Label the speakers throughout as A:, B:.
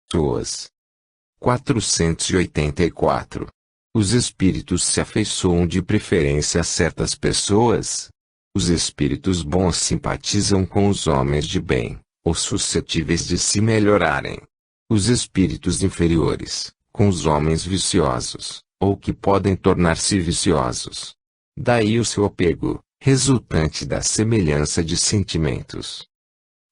A: pessoas. 484. Os espíritos se afeiçoam de preferência a certas pessoas. Os espíritos bons simpatizam com os homens de bem, ou suscetíveis de se melhorarem. Os espíritos inferiores, com os homens viciosos, ou que podem tornar-se viciosos. Daí o seu apego, resultante da semelhança de sentimentos.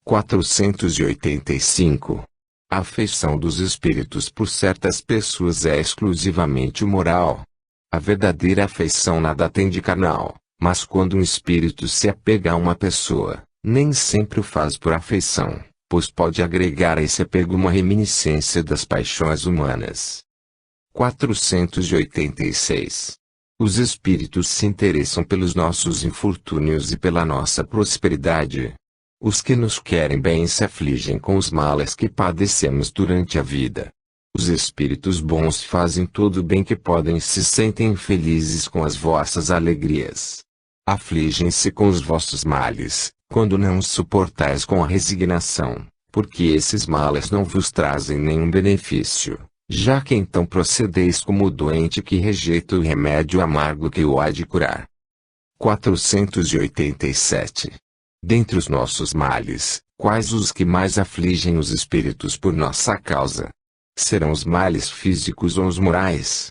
A: 485. A afeição dos espíritos por certas pessoas é exclusivamente moral. A verdadeira afeição nada tem de carnal, mas quando um espírito se apega a uma pessoa, nem sempre o faz por afeição, pois pode agregar a esse apego uma reminiscência das paixões humanas. 486. Os espíritos se interessam pelos nossos infortúnios e pela nossa prosperidade. Os que nos querem bem se afligem com os males que padecemos durante a vida. Os espíritos bons fazem todo o bem que podem e se sentem felizes com as vossas alegrias. Afligem-se com os vossos males, quando não os suportais com a resignação, porque esses males não vos trazem nenhum benefício, já que então procedeis como o doente que rejeita o remédio amargo que o há de curar. 487. Dentre os nossos males, quais os que mais afligem os espíritos por nossa causa? Serão os males físicos ou os morais?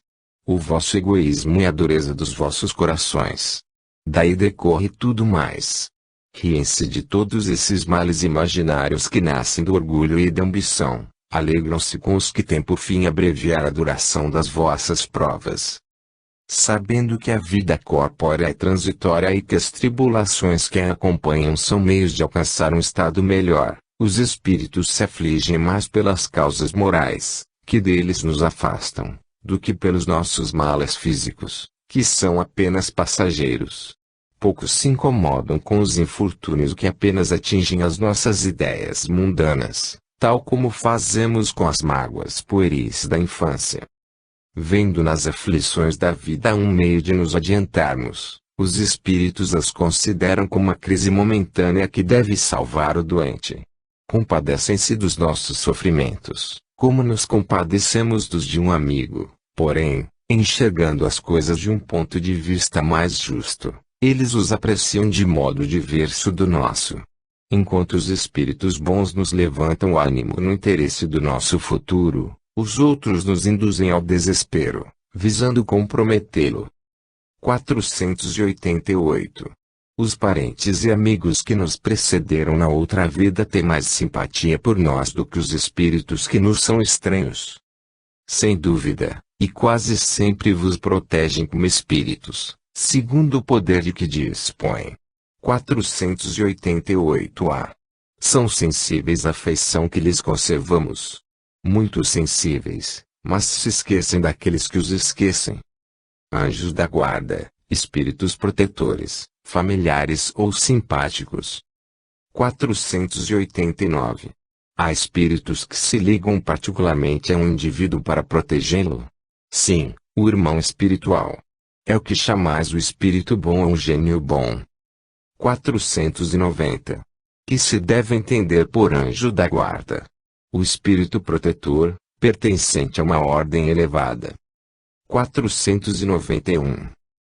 A: O vosso egoísmo e a dureza dos vossos corações. Daí decorre tudo mais. Riem-se de todos esses males imaginários que nascem do orgulho e da ambição, alegram-se com os que têm por fim abreviar a duração das vossas provas. Sabendo que a vida corpórea é transitória e que as tribulações que a acompanham são meios de alcançar um estado melhor, os espíritos se afligem mais pelas causas morais, que deles nos afastam, do que pelos nossos males físicos, que são apenas passageiros. Poucos se incomodam com os infortúnios que apenas atingem as nossas ideias mundanas, tal como fazemos com as mágoas pueris da infância. Vendo nas aflições da vida um meio de nos adiantarmos, os espíritos as consideram como uma crise momentânea que deve salvar o doente. Compadecem-se dos nossos sofrimentos, como nos compadecemos dos de um amigo, porém, enxergando as coisas de um ponto de vista mais justo, eles os apreciam de modo diverso do nosso. Enquanto os espíritos bons nos levantam o ânimo no interesse do nosso futuro, os outros nos induzem ao desespero, visando comprometê-lo. 488. Os parentes e amigos que nos precederam na outra vida têm mais simpatia por nós do que os espíritos que nos são estranhos. Sem dúvida, e quase sempre vos protegem como espíritos, segundo o poder de que dispõem. 488-A. São sensíveis à afeição que lhes conservamos. Muito sensíveis, mas se esquecem daqueles que os esquecem. Anjos da guarda, espíritos protetores, familiares ou simpáticos. 489. Há espíritos que se ligam particularmente a um indivíduo para protegê-lo. Sim, o irmão espiritual. É o que chamais o espírito bom ou um gênio bom. 490. Que se deve entender por anjo da guarda? O espírito protetor, pertencente a uma ordem elevada. 491.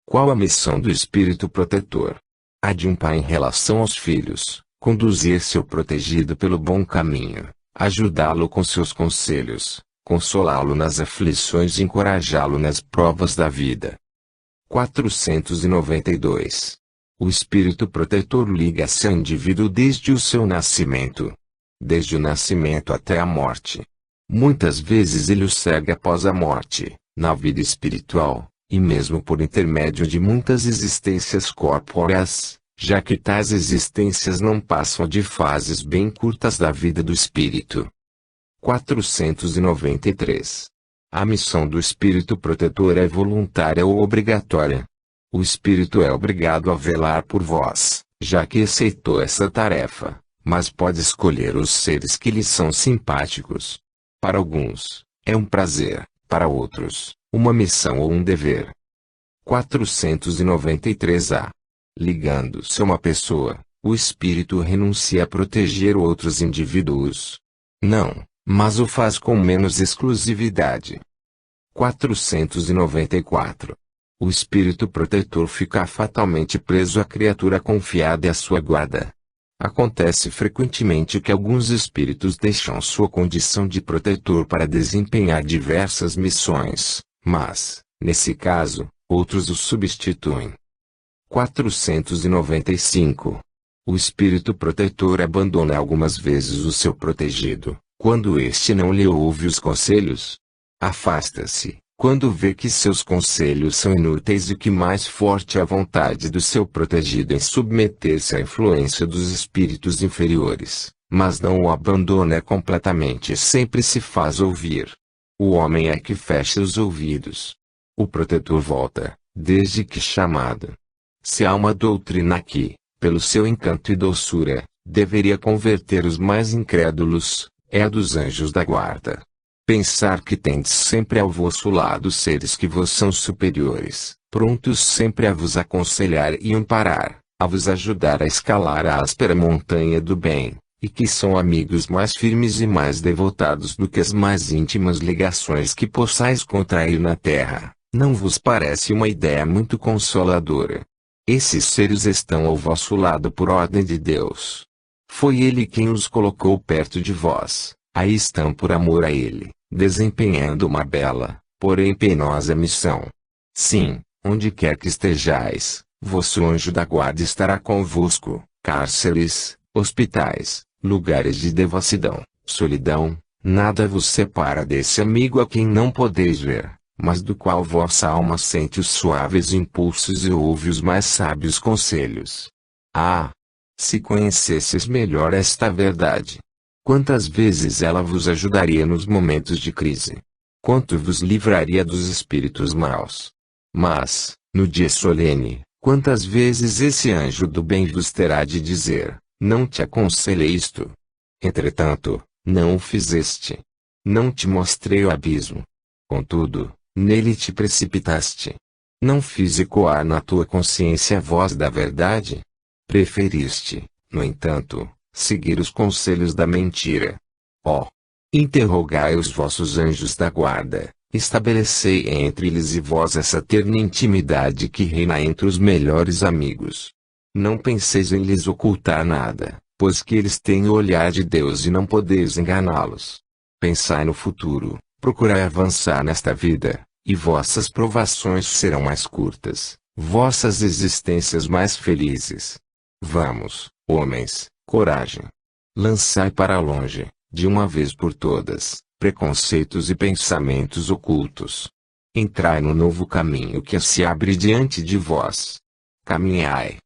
A: Qual a missão do espírito protetor? A de um pai em relação aos filhos, conduzir seu protegido pelo bom caminho, ajudá-lo com seus conselhos, consolá-lo nas aflições e encorajá-lo nas provas da vida. 492. O espírito protetor liga-se ao indivíduo desde o seu nascimento. Desde o nascimento até a morte. Muitas vezes ele o segue após a morte, na vida espiritual, e mesmo por intermédio de muitas existências corpóreas, já que tais existências não passam de fases bem curtas da vida do espírito. 493. A missão do espírito protetor é voluntária ou obrigatória. O espírito é obrigado a velar por vós, já que aceitou essa tarefa, mas pode escolher os seres que lhe são simpáticos. Para alguns, é um prazer, para outros, uma missão ou um dever. 493-A. Ligando-se a uma pessoa, o espírito renuncia a proteger outros indivíduos. Não, mas o faz com menos exclusividade. 494. O espírito protetor fica fatalmente preso à criatura confiada e à sua guarda. Acontece frequentemente que alguns espíritos deixam sua condição de protetor para desempenhar diversas missões, mas, nesse caso, outros o substituem. 495. O espírito protetor abandona algumas vezes o seu protegido, quando este não lhe ouve os conselhos. Afasta-se, quando vê que seus conselhos são inúteis e que mais forte é a vontade do seu protegido em submeter-se à influência dos espíritos inferiores, mas não o abandona completamente e sempre se faz ouvir. O homem é que fecha os ouvidos. O protetor volta, desde que chamado. Se há uma doutrina que, pelo seu encanto e doçura, deveria converter os mais incrédulos, é a dos anjos da guarda. Pensar que tendes sempre ao vosso lado seres que vos são superiores, prontos sempre a vos aconselhar e amparar, a vos ajudar a escalar a áspera montanha do bem, e que são amigos mais firmes e mais devotados do que as mais íntimas ligações que possais contrair na terra, não vos parece uma ideia muito consoladora? Esses seres estão ao vosso lado por ordem de Deus. Foi Ele quem os colocou perto de vós. Aí estão por amor a Ele, desempenhando uma bela, porém penosa missão. Sim, onde quer que estejais, vosso anjo da guarda estará convosco. Cárceres, hospitais, lugares de devassidão, solidão, nada vos separa desse amigo a quem não podeis ver, mas do qual vossa alma sente os suaves impulsos e ouve os mais sábios conselhos. Ah! Se conhecesses melhor esta verdade! Quantas vezes ela vos ajudaria nos momentos de crise? Quanto vos livraria dos espíritos maus? Mas, no dia solene, quantas vezes esse anjo do bem vos terá de dizer, não te aconselhei isto. Entretanto, não o fizeste. Não te mostrei o abismo. Contudo, nele te precipitaste. Não fiz ecoar na tua consciência a voz da verdade? Preferiste, no entanto, seguir os conselhos da mentira. Ó! Interrogai os vossos anjos da guarda, estabelecei entre eles e vós essa terna intimidade que reina entre os melhores amigos. Não penseis em lhes ocultar nada, pois que eles têm o olhar de Deus e não podeis enganá-los. Pensai no futuro, procurai avançar nesta vida, e vossas provações serão mais curtas, vossas existências mais felizes. Vamos, homens, coragem. Lançai para longe, de uma vez por todas, preconceitos e pensamentos ocultos. Entrai no novo caminho que se abre diante de vós. Caminhai.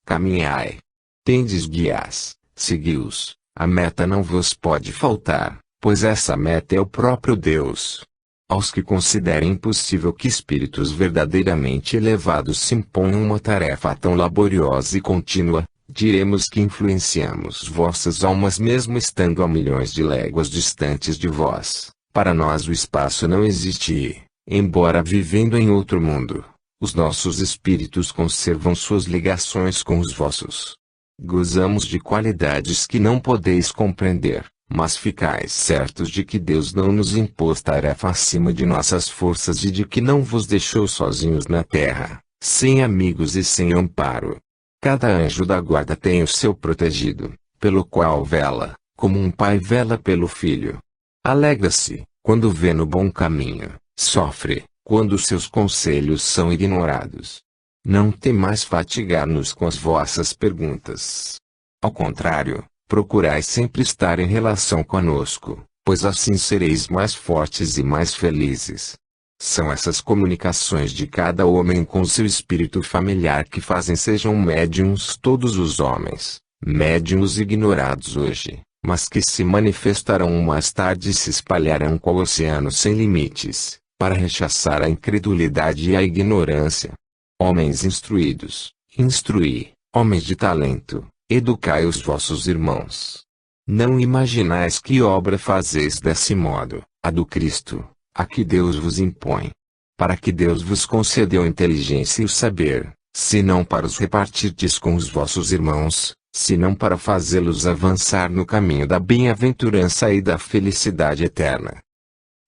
A: Caminhai. Tendes guias, segui-os, a meta não vos pode faltar, pois essa meta é o próprio Deus. Aos que considerem impossível que espíritos verdadeiramente elevados se imponham uma tarefa tão laboriosa e contínua, diremos que influenciamos vossas almas mesmo estando a milhões de léguas distantes de vós. Para nós o espaço não existe e, embora vivendo em outro mundo, os nossos espíritos conservam suas ligações com os vossos. Gozamos de qualidades que não podeis compreender, mas ficais certos de que Deus não nos impôs tarefa acima de nossas forças e de que não vos deixou sozinhos na terra, sem amigos e sem amparo. Cada anjo da guarda tem o seu protegido, pelo qual vela, como um pai vela pelo filho. Alegra-se, quando vê no bom caminho, sofre, quando seus conselhos são ignorados. Não temais fatigar-nos com as vossas perguntas. Ao contrário, procurai sempre estar em relação conosco, pois assim sereis mais fortes e mais felizes. São essas comunicações de cada homem com seu espírito familiar que fazem sejam médiuns todos os homens, médiuns ignorados hoje, mas que se manifestarão mais tarde e se espalharão qual oceano sem limites, para rechaçar a incredulidade e a ignorância. Homens instruídos, instruí, homens de talento, educai os vossos irmãos. Não imaginais que obra fazeis desse modo, a do Cristo, a que Deus vos impõe. Para que Deus vos concedeu inteligência e o saber, senão para os repartirdes com os vossos irmãos, senão para fazê-los avançar no caminho da bem-aventurança e da felicidade eterna.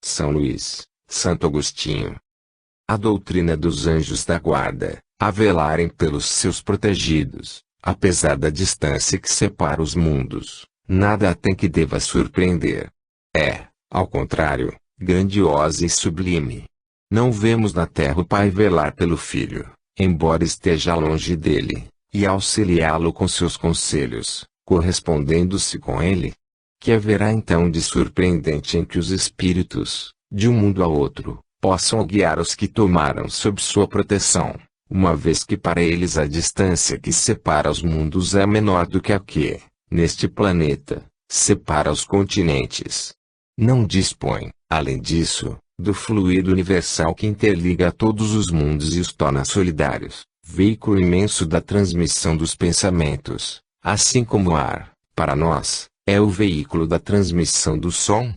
A: São Luís, Santo Agostinho. A doutrina dos anjos da guarda, a velarem pelos seus protegidos, apesar da distância que separa os mundos, nada a tem que deva surpreender. É, ao contrário, grandiosa e sublime. Não vemos na terra o Pai velar pelo Filho, embora esteja longe dele, e auxiliá-lo com seus conselhos, correspondendo-se com ele. Que haverá então de surpreendente em que os espíritos, de um mundo a outro, possam guiar os que tomaram sob sua proteção, uma vez que para eles a distância que separa os mundos é menor do que a que, neste planeta, separa os continentes. Não dispõe, além disso, do fluido universal que interliga todos os mundos e os torna solidários, veículo imenso da transmissão dos pensamentos, assim como o ar, para nós, é o veículo da transmissão do som.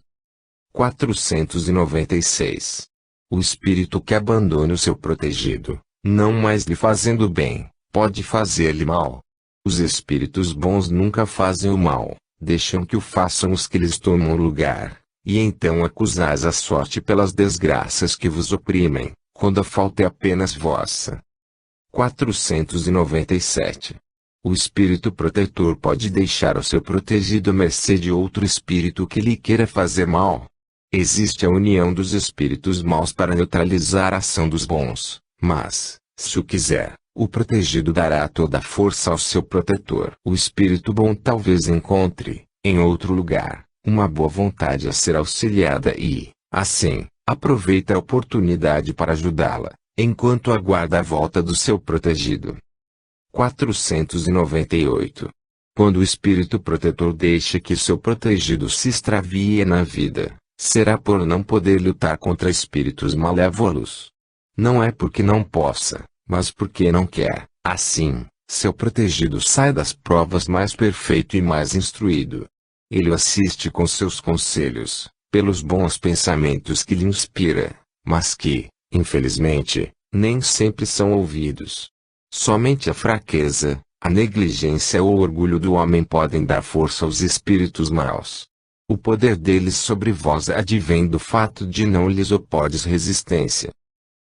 A: 496. O espírito que abandone o seu protegido, não mais lhe fazendo bem, pode fazer-lhe mal. Os espíritos bons nunca fazem o mal, deixam que o façam os que lhes tomam lugar, e então acusais a sorte pelas desgraças que vos oprimem, quando a falta é apenas vossa. 497. O espírito protetor pode deixar o seu protegido à mercê de outro espírito que lhe queira fazer mal. Existe a união dos espíritos maus para neutralizar a ação dos bons, mas, se o quiser, o protegido dará toda a força ao seu protetor. O espírito bom talvez encontre, em outro lugar, uma boa vontade a ser auxiliada e, assim, aproveita a oportunidade para ajudá-la, enquanto aguarda a volta do seu protegido. 498. Quando o espírito protetor deixa que seu protegido se extravie na vida, será por não poder lutar contra espíritos malévolos. Não é porque não possa, mas porque não quer. Assim, seu protegido sai das provas mais perfeito e mais instruído. Ele o assiste com seus conselhos, pelos bons pensamentos que lhe inspira, mas que, infelizmente, nem sempre são ouvidos. Somente a fraqueza, a negligência ou o orgulho do homem podem dar força aos espíritos maus. O poder deles sobre vós advém do fato de não lhes opodes resistência.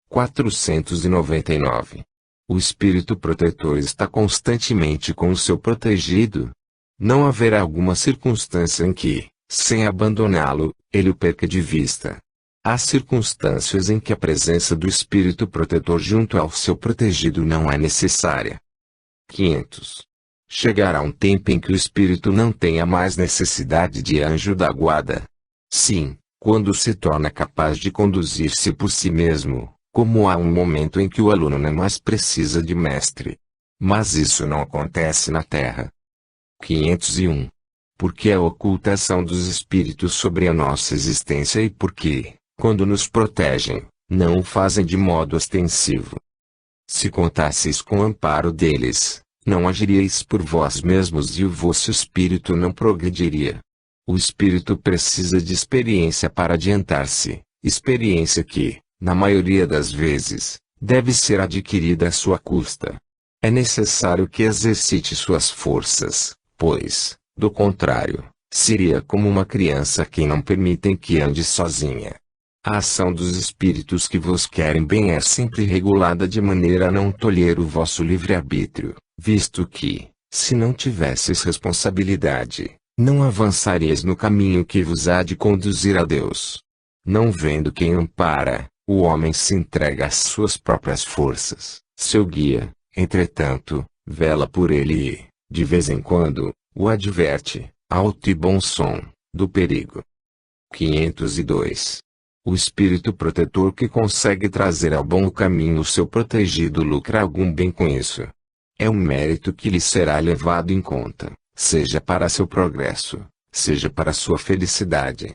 A: 499. O espírito protetor está constantemente com o seu protegido. Não haverá alguma circunstância em que, sem abandoná-lo, ele o perca de vista. Há circunstâncias em que a presença do espírito protetor junto ao seu protegido não é necessária. 500. Chegará um tempo em que o espírito não tenha mais necessidade de anjo da guarda. Sim, quando se torna capaz de conduzir-se por si mesmo, como há um momento em que o aluno não mais precisa de mestre. Mas isso não acontece na Terra. 501. Porque a ocultação dos espíritos sobre a nossa existência e porque, quando nos protegem, não o fazem de modo ostensivo. Se contasseis com o amparo deles, não agiríeis por vós mesmos e o vosso espírito não progrediria. O espírito precisa de experiência para adiantar-se, experiência que, na maioria das vezes, deve ser adquirida à sua custa. É necessário que exercite suas forças, pois, do contrário, seria como uma criança a quem não permitem que ande sozinha. A ação dos espíritos que vos querem bem é sempre regulada de maneira a não tolher o vosso livre-arbítrio, visto que, se não tivesseis responsabilidade, não avançaríeis no caminho que vos há de conduzir a Deus. Não vendo quem ampara, o homem se entrega às suas próprias forças. Seu guia, entretanto, vela por ele e, de vez em quando, o adverte, alto e bom som, do perigo. 502. O espírito protetor que consegue trazer ao bom caminho o seu protegido lucra algum bem com isso. É um mérito que lhe será levado em conta, seja para seu progresso, seja para sua felicidade.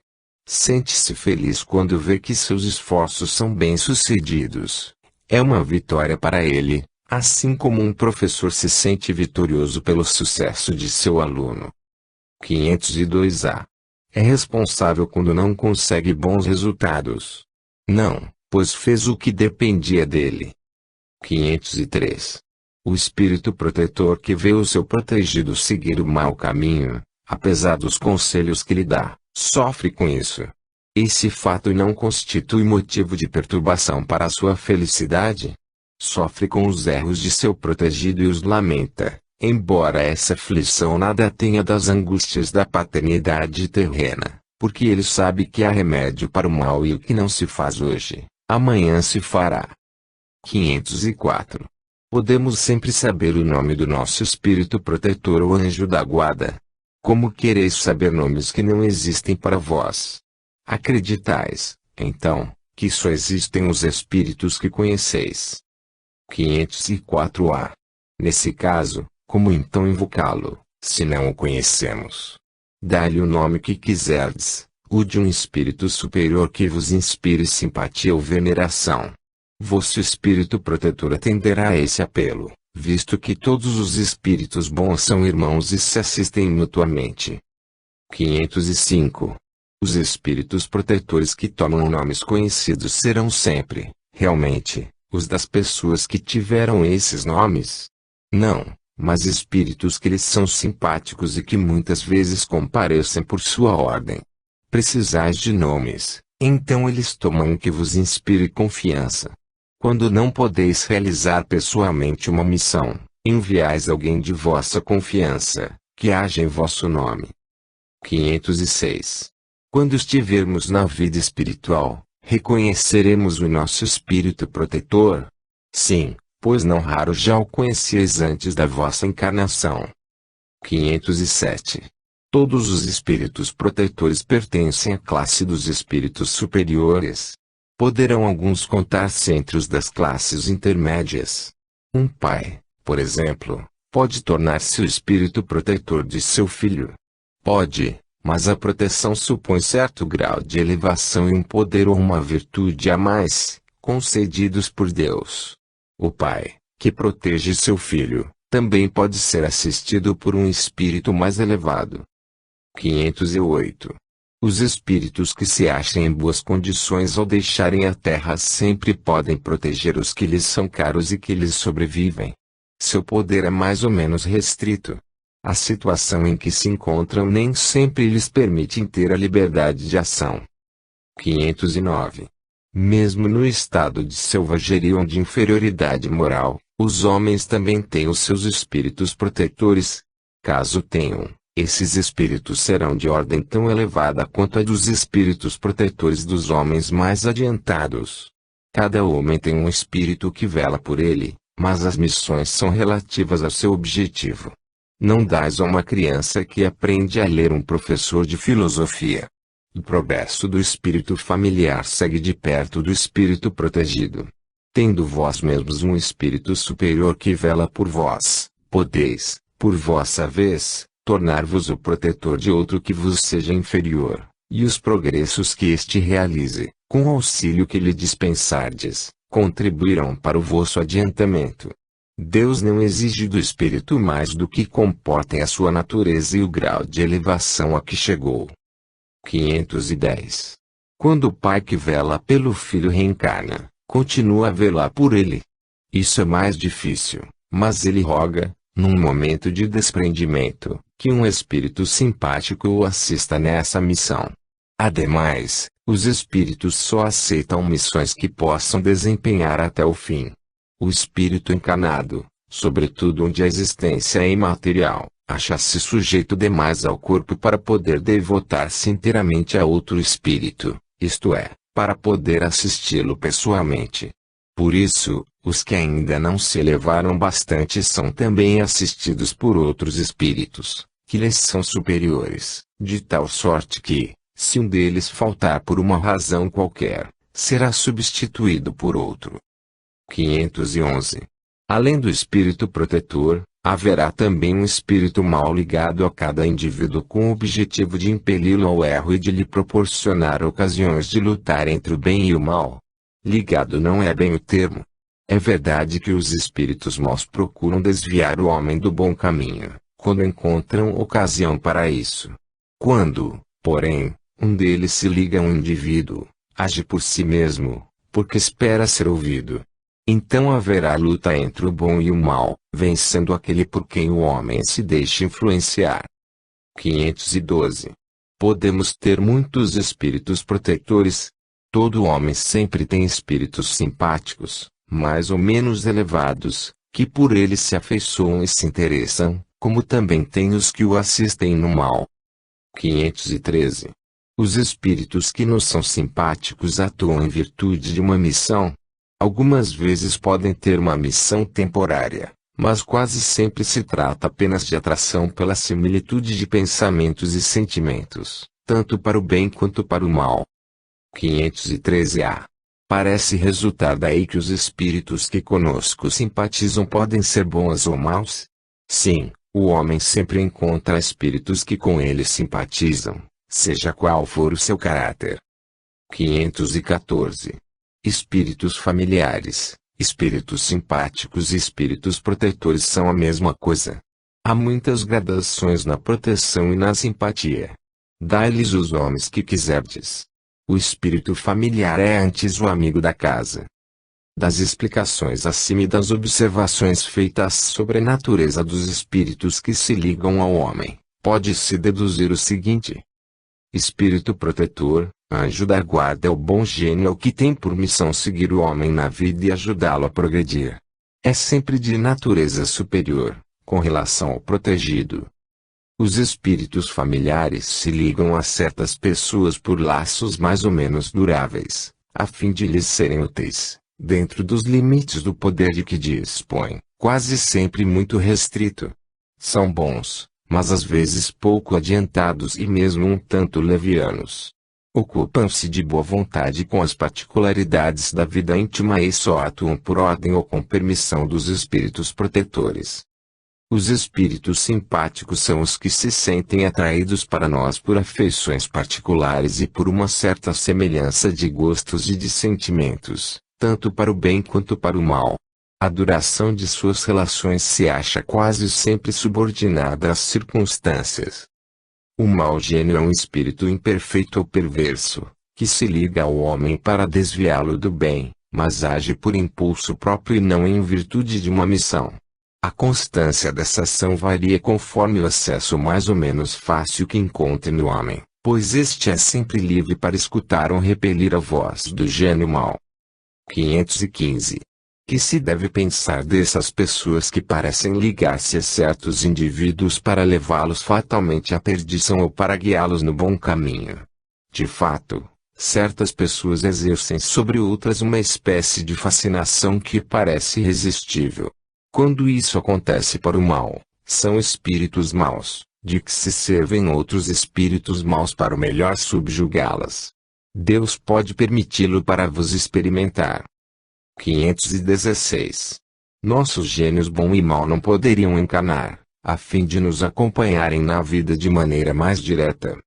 A: Sente-se feliz quando vê que seus esforços são bem-sucedidos. É uma vitória para ele, assim como um professor se sente vitorioso pelo sucesso de seu aluno. 502A. É responsável quando não consegue bons resultados. Não, pois fez o que dependia dele. 503. O espírito protetor que vê o seu protegido seguir o mau caminho, apesar dos conselhos que lhe dá, sofre com isso. Esse fato não constitui motivo de perturbação para a sua felicidade. Sofre com os erros de seu protegido e os lamenta, embora essa aflição nada tenha das angústias da paternidade terrena, porque ele sabe que há remédio para o mal e o que não se faz hoje, amanhã se fará. 504. Podemos sempre saber o nome do nosso espírito protetor ou anjo da guarda. Como quereis saber nomes que não existem para vós? Acreditais, então, que só existem os espíritos que conheceis. 504-A. Nesse caso, como então invocá-lo, se não o conhecemos? Dá-lhe o nome que quiserdes, o de um espírito superior que vos inspire simpatia ou veneração. Vosso espírito protetor atenderá a esse apelo, visto que todos os espíritos bons são irmãos e se assistem mutuamente. 505. Os espíritos protetores que tomam nomes conhecidos serão sempre, realmente, os das pessoas que tiveram esses nomes? Não, mas espíritos que lhes são simpáticos e que muitas vezes comparecem por sua ordem. Precisais de nomes, então eles tomam um que vos inspire confiança. Quando não podeis realizar pessoalmente uma missão, enviais alguém de vossa confiança, que haja em vosso nome. 506. Quando estivermos na vida espiritual, reconheceremos o nosso espírito protetor? Sim, pois não raro já o conhecieis antes da vossa encarnação. 507. Todos os espíritos protetores pertencem à classe dos espíritos superiores. Poderão alguns contar-se entre os das classes intermédias. Um pai, por exemplo, pode tornar-se o espírito protetor de seu filho. Pode, mas a proteção supõe certo grau de elevação e um poder ou uma virtude a mais, concedidos por Deus. O pai, que protege seu filho, também pode ser assistido por um espírito mais elevado. 508. Os espíritos que se achem em boas condições ao deixarem a terra sempre podem proteger os que lhes são caros e que lhes sobrevivem. Seu poder é mais ou menos restrito. A situação em que se encontram nem sempre lhes permite inteira liberdade de ação. 509. Mesmo no estado de selvageria ou de inferioridade moral, os homens também têm os seus espíritos protetores. Caso tenham, esses espíritos serão de ordem tão elevada quanto a dos espíritos protetores dos homens mais adiantados. Cada homem tem um espírito que vela por ele, mas as missões são relativas ao seu objetivo. Não dás a uma criança que aprende a ler um professor de filosofia. O progresso do espírito familiar segue de perto do espírito protegido. Tendo vós mesmos um espírito superior que vela por vós, podeis, por vossa vez, tornar-vos o protetor de outro que vos seja inferior, e os progressos que este realize, com o auxílio que lhe dispensardes, contribuirão para o vosso adiantamento. Deus não exige do espírito mais do que comportem a sua natureza e o grau de elevação a que chegou. 510. Quando o pai que vela pelo filho reencarna, continua a velar por ele. Isso é mais difícil, mas ele roga, num momento de desprendimento, que um espírito simpático o assista nessa missão. Ademais, os espíritos só aceitam missões que possam desempenhar até o fim. O espírito encarnado, sobretudo onde a existência é imaterial, acha-se sujeito demais ao corpo para poder devotar-se inteiramente a outro espírito, isto é, para poder assisti-lo pessoalmente. Por isso, os que ainda não se elevaram bastante são também assistidos por outros espíritos, que lhes são superiores, de tal sorte que, se um deles faltar por uma razão qualquer, será substituído por outro. 511. Além do espírito protetor, haverá também um espírito mau ligado a cada indivíduo com o objetivo de impeli-lo ao erro e de lhe proporcionar ocasiões de lutar entre o bem e o mal. Ligado não é bem o termo. É verdade que os espíritos maus procuram desviar o homem do bom caminho, quando encontram ocasião para isso. Quando, porém, um deles se liga a um indivíduo, age por si mesmo, porque espera ser ouvido. Então haverá luta entre o bom e o mal, vencendo aquele por quem o homem se deixa influenciar. 512. Podemos ter muitos espíritos protetores. Todo homem sempre tem espíritos simpáticos, mais ou menos elevados, que por ele se afeiçoam e se interessam, como também tem os que o assistem no mal. 513. Os espíritos que nos são simpáticos atuam em virtude de uma missão. Algumas vezes podem ter uma missão temporária, mas quase sempre se trata apenas de atração pela similitude de pensamentos e sentimentos, tanto para o bem quanto para o mal. 513-A. Parece resultar daí que os espíritos que conosco simpatizam podem ser bons ou maus? Sim, o homem sempre encontra espíritos que com ele simpatizam, seja qual for o seu caráter. 514. Espíritos familiares, espíritos simpáticos e espíritos protetores são a mesma coisa. Há muitas gradações na proteção e na simpatia. Dai-lhes os nomes que quiserdes. O espírito familiar é antes o amigo da casa. Das explicações acima e das observações feitas sobre a natureza dos espíritos que se ligam ao homem, pode-se deduzir o seguinte: espírito protetor, anjo da guarda é o bom gênio que tem por missão seguir o homem na vida e ajudá-lo a progredir. É sempre de natureza superior, com relação ao protegido. Os espíritos familiares se ligam a certas pessoas por laços mais ou menos duráveis, a fim de lhes serem úteis, dentro dos limites do poder de que dispõem, quase sempre muito restrito. São bons, mas às vezes pouco adiantados e mesmo um tanto levianos. Ocupam-se de boa vontade com as particularidades da vida íntima e só atuam por ordem ou com permissão dos espíritos protetores. Os espíritos simpáticos são os que se sentem atraídos para nós por afeições particulares e por uma certa semelhança de gostos e de sentimentos, tanto para o bem quanto para o mal. A duração de suas relações se acha quase sempre subordinada às circunstâncias. O mau gênio é um espírito imperfeito ou perverso, que se liga ao homem para desviá-lo do bem, mas age por impulso próprio e não em virtude de uma missão. A constância dessa ação varia conforme o acesso mais ou menos fácil que encontre no homem, pois este é sempre livre para escutar ou repelir a voz do gênio mau. 515. Que se deve pensar dessas pessoas que parecem ligar-se a certos indivíduos para levá-los fatalmente à perdição ou para guiá-los no bom caminho? De fato, certas pessoas exercem sobre outras uma espécie de fascinação que parece irresistível. Quando isso acontece para o mal, são espíritos maus, de que se servem outros espíritos maus para o melhor subjugá-las. Deus pode permiti-lo para vos experimentar. 516. Nossos gênios bom e mal não poderiam encarnar, a fim de nos acompanharem na vida de maneira mais direta.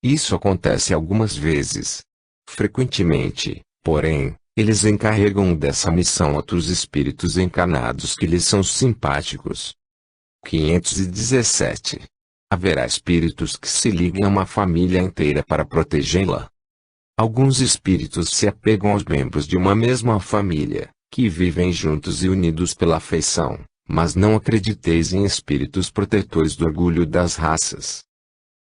A: Isso acontece algumas vezes. Frequentemente, porém, eles encarregam dessa missão outros espíritos encarnados que lhes são simpáticos. 517. Haverá espíritos que se liguem a uma família inteira para protegê-la. Alguns espíritos se apegam aos membros de uma mesma família, que vivem juntos e unidos pela afeição, mas não acrediteis em espíritos protetores do orgulho das raças.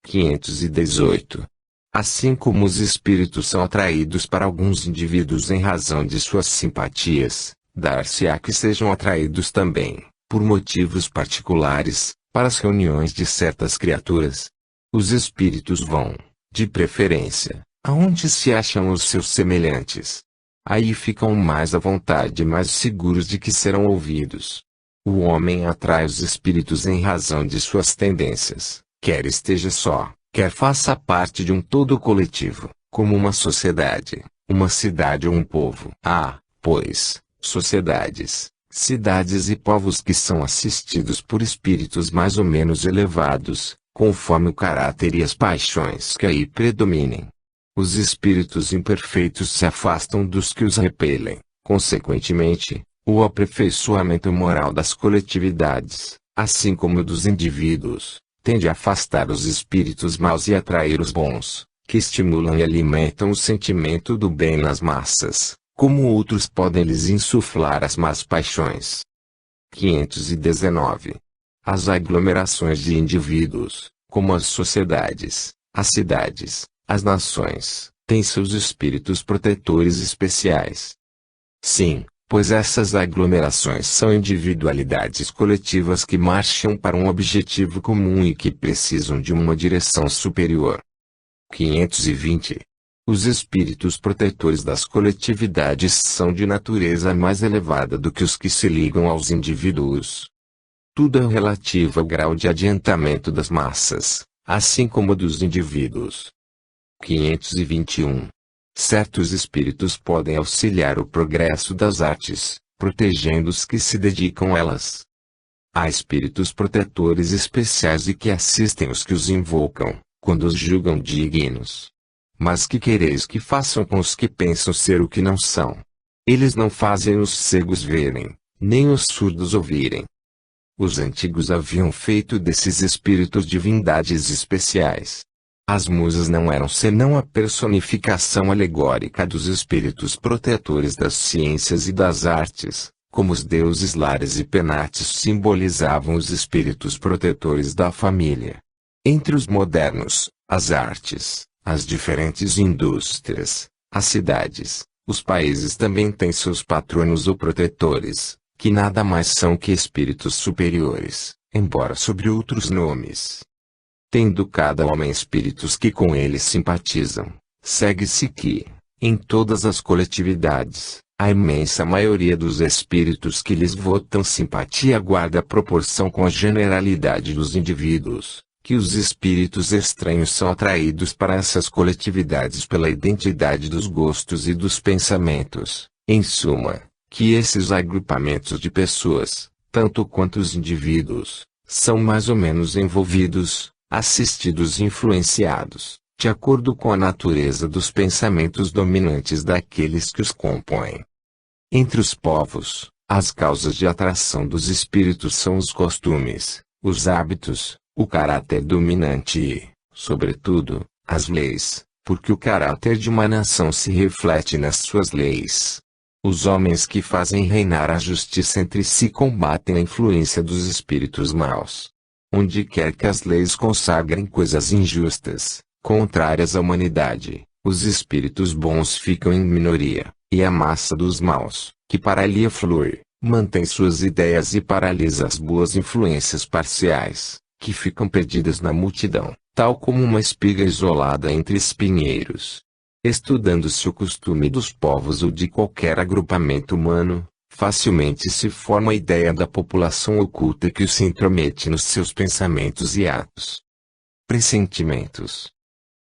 A: 518. Assim como os espíritos são atraídos para alguns indivíduos em razão de suas simpatias, dar-se-á que sejam atraídos também, por motivos particulares, para as reuniões de certas criaturas. Os espíritos vão, de preferência, aonde se acham os seus semelhantes. Aí ficam mais à vontade e mais seguros de que serão ouvidos. O homem atrai os espíritos em razão de suas tendências, quer esteja só, quer faça parte de um todo coletivo, como uma sociedade, uma cidade ou um povo. Há, pois, sociedades, cidades e povos que são assistidos por espíritos mais ou menos elevados, conforme o caráter e as paixões que aí predominem. Os espíritos imperfeitos se afastam dos que os repelem. Consequentemente, o aperfeiçoamento moral das coletividades, assim como o dos indivíduos, tende a afastar os espíritos maus e atrair os bons, que estimulam e alimentam o sentimento do bem nas massas, como outros podem lhes insuflar as más paixões. 519. As aglomerações de indivíduos, como as sociedades, as cidades, as nações, têm seus espíritos protetores especiais. Sim, pois essas aglomerações são individualidades coletivas que marcham para um objetivo comum e que precisam de uma direção superior. 520. Os espíritos protetores das coletividades são de natureza mais elevada do que os que se ligam aos indivíduos. Tudo é relativo ao grau de adiantamento das massas, assim como dos indivíduos. 521. Certos espíritos podem auxiliar o progresso das artes, protegendo os que se dedicam a elas. Há espíritos protetores especiais e que assistem os que os invocam, quando os julgam dignos. Mas que quereis que façam com os que pensam ser o que não são? Eles não fazem os cegos verem, nem os surdos ouvirem. Os antigos haviam feito desses espíritos divindades especiais. As musas não eram senão a personificação alegórica dos espíritos protetores das ciências e das artes, como os deuses Lares e Penates simbolizavam os espíritos protetores da família. Entre os modernos, as artes, as diferentes indústrias, as cidades, os países também têm seus patronos ou protetores, que nada mais são que espíritos superiores, embora sob outros nomes. Tendo cada homem espíritos que com ele simpatizam, segue-se que, em todas as coletividades, a imensa maioria dos espíritos que lhes votam simpatia guarda proporção com a generalidade dos indivíduos, que os espíritos estranhos são atraídos para essas coletividades pela identidade dos gostos e dos pensamentos, em suma, que esses agrupamentos de pessoas, tanto quanto os indivíduos, são mais ou menos envolvidos, assistidos e influenciados, de acordo com a natureza dos pensamentos dominantes daqueles que os compõem. Entre os povos, as causas de atração dos espíritos são os costumes, os hábitos, o caráter dominante e, sobretudo, as leis, porque o caráter de uma nação se reflete nas suas leis. Os homens que fazem reinar a justiça entre si combatem a influência dos espíritos maus. Onde quer que as leis consagrem coisas injustas, contrárias à humanidade, os espíritos bons ficam em minoria, e a massa dos maus, que para ali flui, mantém suas ideias e paralisa as boas influências parciais, que ficam perdidas na multidão, tal como uma espiga isolada entre espinheiros. Estudando-se o costume dos povos ou de qualquer agrupamento humano, facilmente se forma a ideia da população oculta que se intromete nos seus pensamentos e atos. Pressentimentos.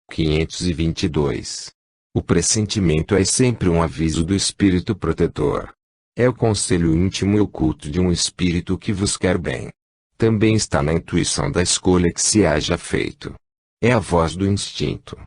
A: 522. O pressentimento é sempre um aviso do espírito protetor. É o conselho íntimo e oculto de um espírito que vos quer bem. Também está na intuição da escolha que se haja feito. É a voz do instinto.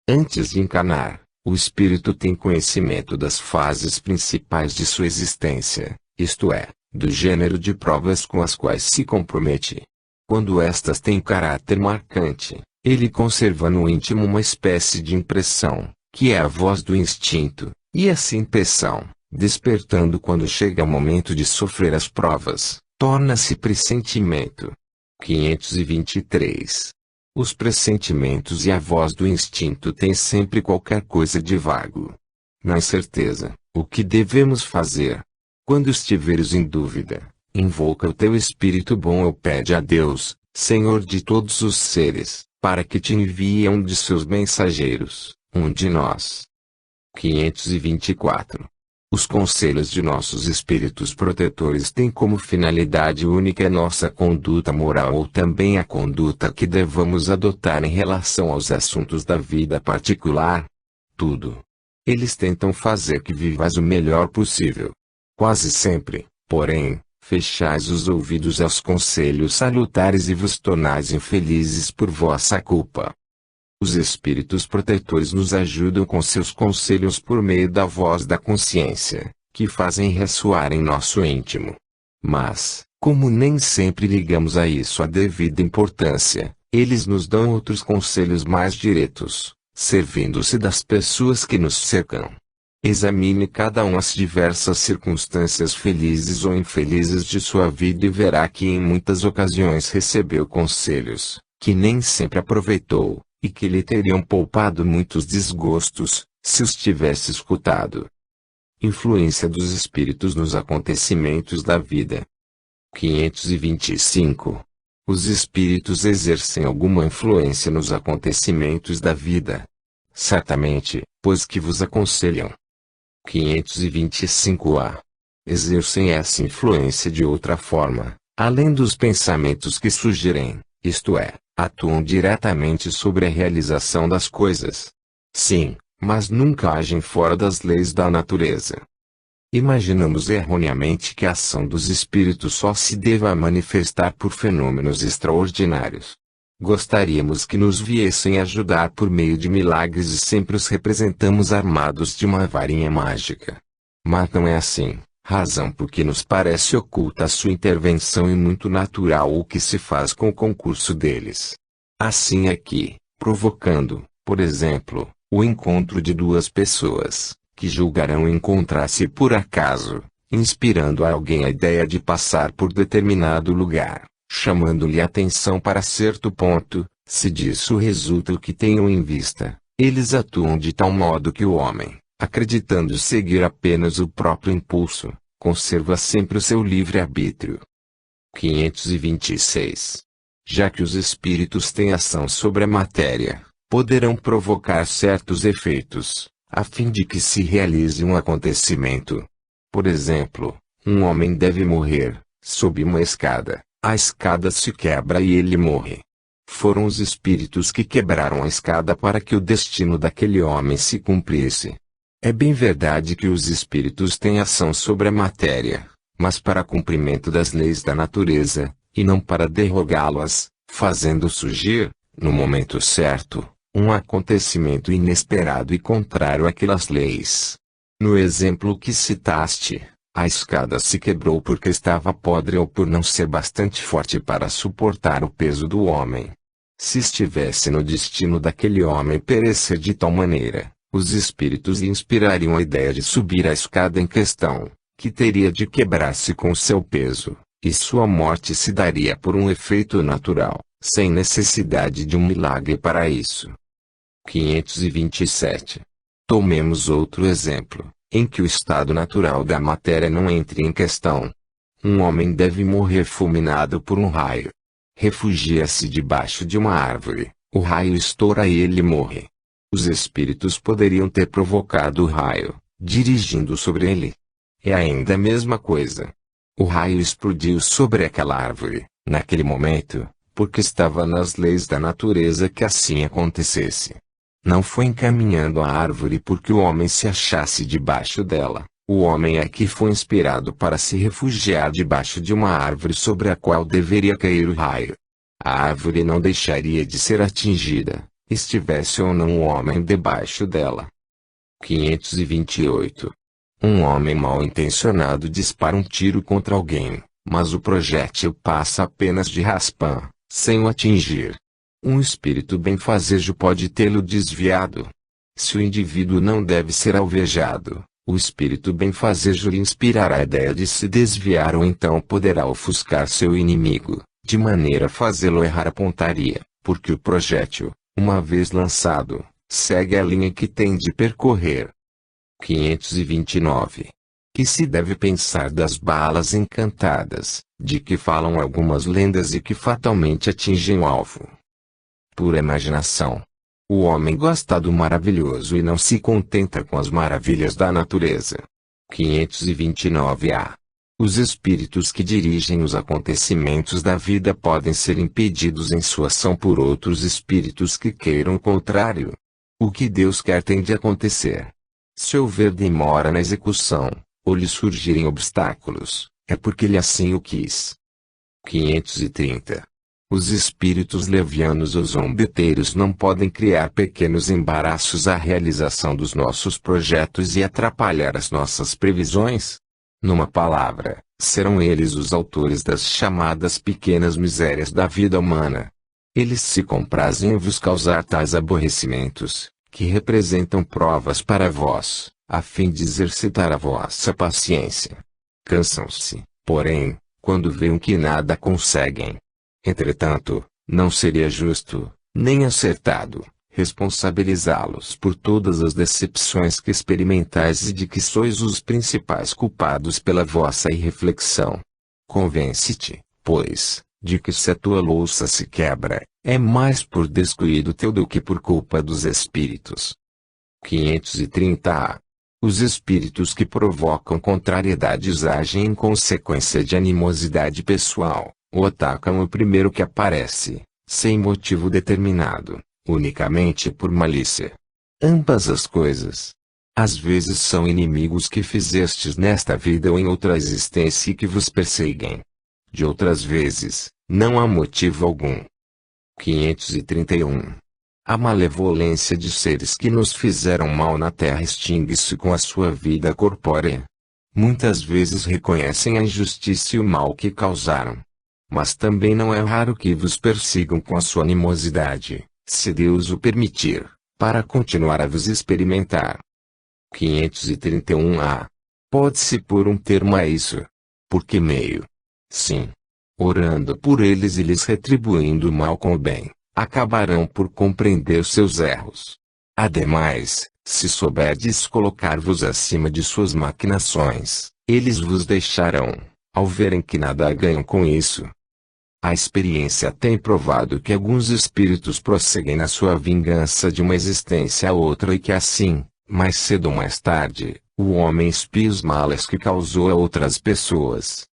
A: Antes de encarnar, o espírito tem conhecimento das fases principais de sua existência, isto é, do gênero de provas com as quais se compromete. Quando estas têm caráter marcante, ele conserva no íntimo uma espécie de impressão, que é a voz do instinto, e essa impressão, despertando quando chega o momento de sofrer as provas, torna-se pressentimento. 523. Os pressentimentos e a voz do instinto têm sempre qualquer coisa de vago. Na incerteza, o que devemos fazer? Quando estiveres em dúvida, invoca o teu espírito bom ou pede a Deus, Senhor de todos os seres, para que te envie um de seus mensageiros, um de nós. 524. Os conselhos de nossos espíritos protetores têm como finalidade única a nossa conduta moral ou também a conduta que devamos adotar em relação aos assuntos da vida particular. Tudo. Eles tentam fazer que vivas o melhor possível. Quase sempre, porém, fechais os ouvidos aos conselhos salutares e vos tornais infelizes por vossa culpa. Os espíritos protetores nos ajudam com seus conselhos por meio da voz da consciência, que fazem ressoar em nosso íntimo. Mas, como nem sempre ligamos a isso a devida importância, eles nos dão outros conselhos mais diretos, servindo-se das pessoas que nos cercam. Examine cada um as diversas circunstâncias felizes ou infelizes de sua vida e verá que em muitas ocasiões recebeu conselhos, que nem sempre aproveitou, e que lhe teriam poupado muitos desgostos, se os tivesse escutado. Influência dos espíritos nos acontecimentos da vida. 525. Os espíritos exercem alguma influência nos acontecimentos da vida. Certamente, pois que vos aconselham. 525-A. Exercem essa influência de outra forma, além dos pensamentos que sugerem, isto é, atuam diretamente sobre a realização das coisas. Sim, mas nunca agem fora das leis da natureza. Imaginamos erroneamente que a ação dos espíritos só se deva manifestar por fenômenos extraordinários. Gostaríamos que nos viessem ajudar por meio de milagres e sempre os representamos armados de uma varinha mágica. Mas não é assim, razão porque nos parece oculta a sua intervenção e muito natural o que se faz com o concurso deles. Assim é que, provocando, por exemplo, o encontro de duas pessoas, que julgarão encontrar-se por acaso, inspirando a alguém a ideia de passar por determinado lugar, chamando-lhe a atenção para certo ponto, se disso resulta o que tenham em vista, eles atuam de tal modo que o homem, acreditando seguir apenas o próprio impulso, conserva sempre o seu livre-arbítrio. 526. Já que os espíritos têm ação sobre a matéria, poderão provocar certos efeitos, a fim de que se realize um acontecimento. Por exemplo, um homem deve morrer, sob uma escada, a escada se quebra e ele morre. Foram os espíritos que quebraram a escada para que o destino daquele homem se cumprisse. É bem verdade que os espíritos têm ação sobre a matéria, mas para cumprimento das leis da natureza, e não para derrogá-las, fazendo surgir, no momento certo, um acontecimento inesperado e contrário àquelas leis. No exemplo que citaste, a escada se quebrou porque estava podre ou por não ser bastante forte para suportar o peso do homem. Se estivesse no destino daquele homem perecer de tal maneira, os espíritos lhe inspirariam a ideia de subir a escada em questão, que teria de quebrar-se com seu peso, e sua morte se daria por um efeito natural, sem necessidade de um milagre para isso. 527. Tomemos outro exemplo, em que o estado natural da matéria não entre em questão. Um homem deve morrer fulminado por um raio. Refugia-se debaixo de uma árvore, o raio estoura e ele morre. Os espíritos poderiam ter provocado o raio, dirigindo sobre ele. É ainda a mesma coisa. O raio explodiu sobre aquela árvore, naquele momento, porque estava nas leis da natureza que assim acontecesse. Não foi encaminhando a árvore porque o homem se achasse debaixo dela. O homem é que foi inspirado para se refugiar debaixo de uma árvore sobre a qual deveria cair o raio. A árvore não deixaria de ser atingida, estivesse ou não o homem debaixo dela. 528. Um homem mal intencionado dispara um tiro contra alguém, mas o projétil passa apenas de raspão, sem o atingir. Um espírito benfazejo pode tê-lo desviado. Se o indivíduo não deve ser alvejado, o espírito benfazejo lhe inspirará a ideia de se desviar ou então poderá ofuscar seu inimigo, de maneira a fazê-lo errar a pontaria, porque o projétil, uma vez lançado, segue a linha que tem de percorrer. 529. Que se deve pensar das balas encantadas, de que falam algumas lendas e que fatalmente atingem o alvo? Pura imaginação. O homem gosta do maravilhoso e não se contenta com as maravilhas da natureza. 529-A. Os espíritos que dirigem os acontecimentos da vida podem ser impedidos em sua ação por outros espíritos que queiram o contrário. O que Deus quer tem de acontecer. Se houver demora na execução, ou lhe surgirem obstáculos, é porque Ele assim o quis. 530. Os espíritos levianos ou zombeteiros não podem criar pequenos embaraços à realização dos nossos projetos e atrapalhar as nossas previsões? Numa palavra, serão eles os autores das chamadas pequenas misérias da vida humana. Eles se comprazem em vos causar tais aborrecimentos, que representam provas para vós, a fim de exercitar a vossa paciência. Cansam-se, porém, quando veem que nada conseguem. Entretanto, não seria justo, nem acertado, responsabilizá-los por todas as decepções que experimentais e de que sois os principais culpados pela vossa irreflexão. Convence-te, pois, de que se a tua louça se quebra, é mais por descuido teu do que por culpa dos espíritos. 530-A. Os espíritos que provocam contrariedades agem em consequência de animosidade pessoal, ou atacam o primeiro que aparece, sem motivo determinado, unicamente por malícia. Ambas as coisas. Às vezes são inimigos que fizestes nesta vida ou em outra existência e que vos perseguem. De outras vezes, não há motivo algum. 531. A malevolência de seres que nos fizeram mal na terra extingue-se com a sua vida corpórea. Muitas vezes reconhecem a injustiça e o mal que causaram. Mas também não é raro que vos persigam com a sua animosidade, se Deus o permitir, para continuar a vos experimentar. 531-A. Pode-se pôr um termo a isso. Por que meio? Sim. Orando por eles e lhes retribuindo o mal com o bem, acabarão por compreender seus erros. Ademais, se souberdes colocar-vos acima de suas maquinações, eles vos deixarão, ao verem que nada ganham com isso. A experiência tem provado que alguns espíritos prosseguem na sua vingança de uma existência a outra e que assim, mais cedo ou mais tarde, o homem expia os males que causou a outras pessoas.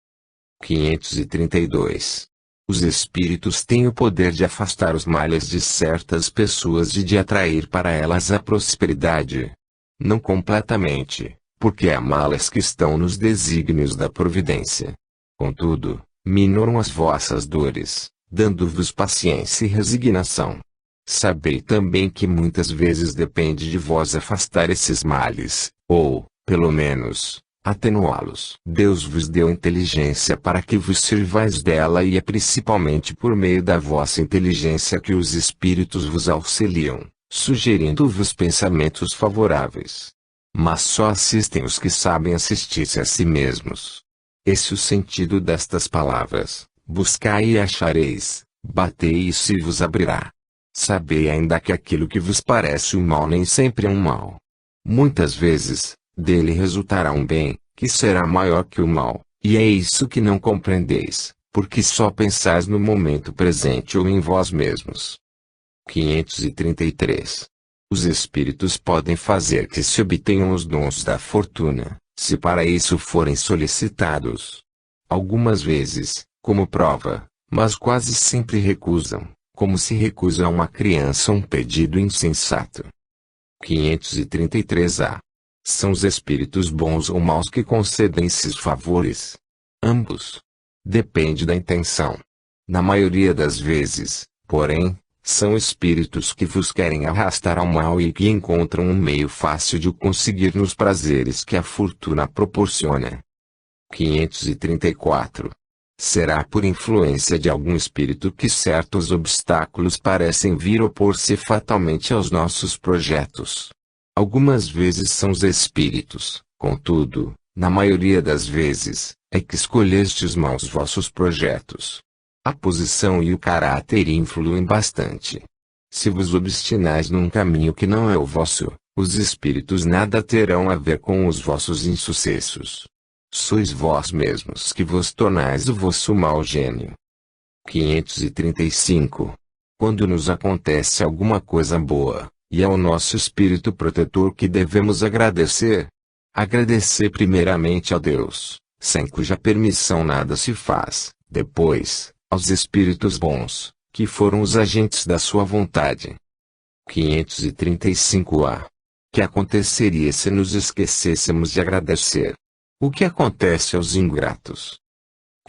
A: 532. Os espíritos têm o poder de afastar os males de certas pessoas e de atrair para elas a prosperidade. Não completamente, porque há males que estão nos desígnios da providência. Contudo, minoram as vossas dores, dando-vos paciência e resignação. Sabei também que muitas vezes depende de vós afastar esses males, ou, pelo menos, atenuá-los. Deus vos deu inteligência para que vos sirvais dela e é principalmente por meio da vossa inteligência que os espíritos vos auxiliam, sugerindo-vos pensamentos favoráveis. Mas só assistem os que sabem assistir-se a si mesmos. Esse é o sentido destas palavras: buscai e achareis, batei e se vos abrirá. Sabei ainda que aquilo que vos parece um mal nem sempre é um mal. Muitas vezes, dele resultará um bem, que será maior que o mal, e é isso que não compreendeis, porque só pensais no momento presente ou em vós mesmos. 533. Os espíritos podem fazer que se obtenham os dons da fortuna, se para isso forem solicitados. Algumas vezes, como prova, mas quase sempre recusam, como se recusa a uma criança um pedido insensato. 533-A. São os espíritos bons ou maus que concedem esses favores? Ambos. Depende da intenção. Na maioria das vezes, porém, são espíritos que vos querem arrastar ao mal e que encontram um meio fácil de o conseguir nos prazeres que a fortuna proporciona. 534. Será por influência de algum espírito que certos obstáculos parecem vir opor-se fatalmente aos nossos projetos. Algumas vezes são os espíritos, contudo, na maioria das vezes, é que escolhestes mal os vossos projetos. A posição e o caráter influem bastante. Se vos obstinais num caminho que não é o vosso, os espíritos nada terão a ver com os vossos insucessos. Sois vós mesmos que vos tornais o vosso mau gênio. 535. Quando nos acontece alguma coisa boa, e é o nosso espírito protetor que devemos agradecer. Agradecer primeiramente a Deus, sem cuja permissão nada se faz, depois, aos espíritos bons, que foram os agentes da sua vontade. 535-A. Que aconteceria se nos esquecêssemos de agradecer? O que acontece aos ingratos?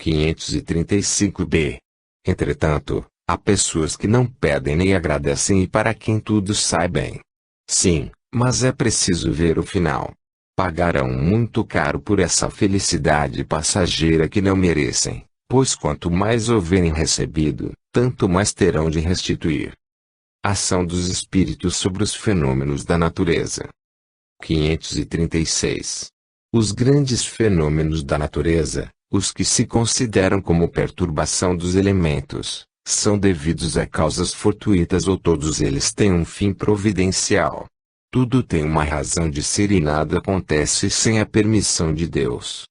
A: 535-B. Entretanto, há pessoas que não pedem nem agradecem e para quem tudo sai bem. Sim, mas é preciso ver o final. Pagarão muito caro por essa felicidade passageira que não merecem, pois quanto mais houverem recebido, tanto mais terão de restituir. Ação dos espíritos sobre os fenômenos da natureza. 536. Os grandes fenômenos da natureza, os que se consideram como perturbação dos elementos, são devidos a causas fortuitas ou todos eles têm um fim providencial. Tudo tem uma razão de ser e nada acontece sem a permissão de Deus.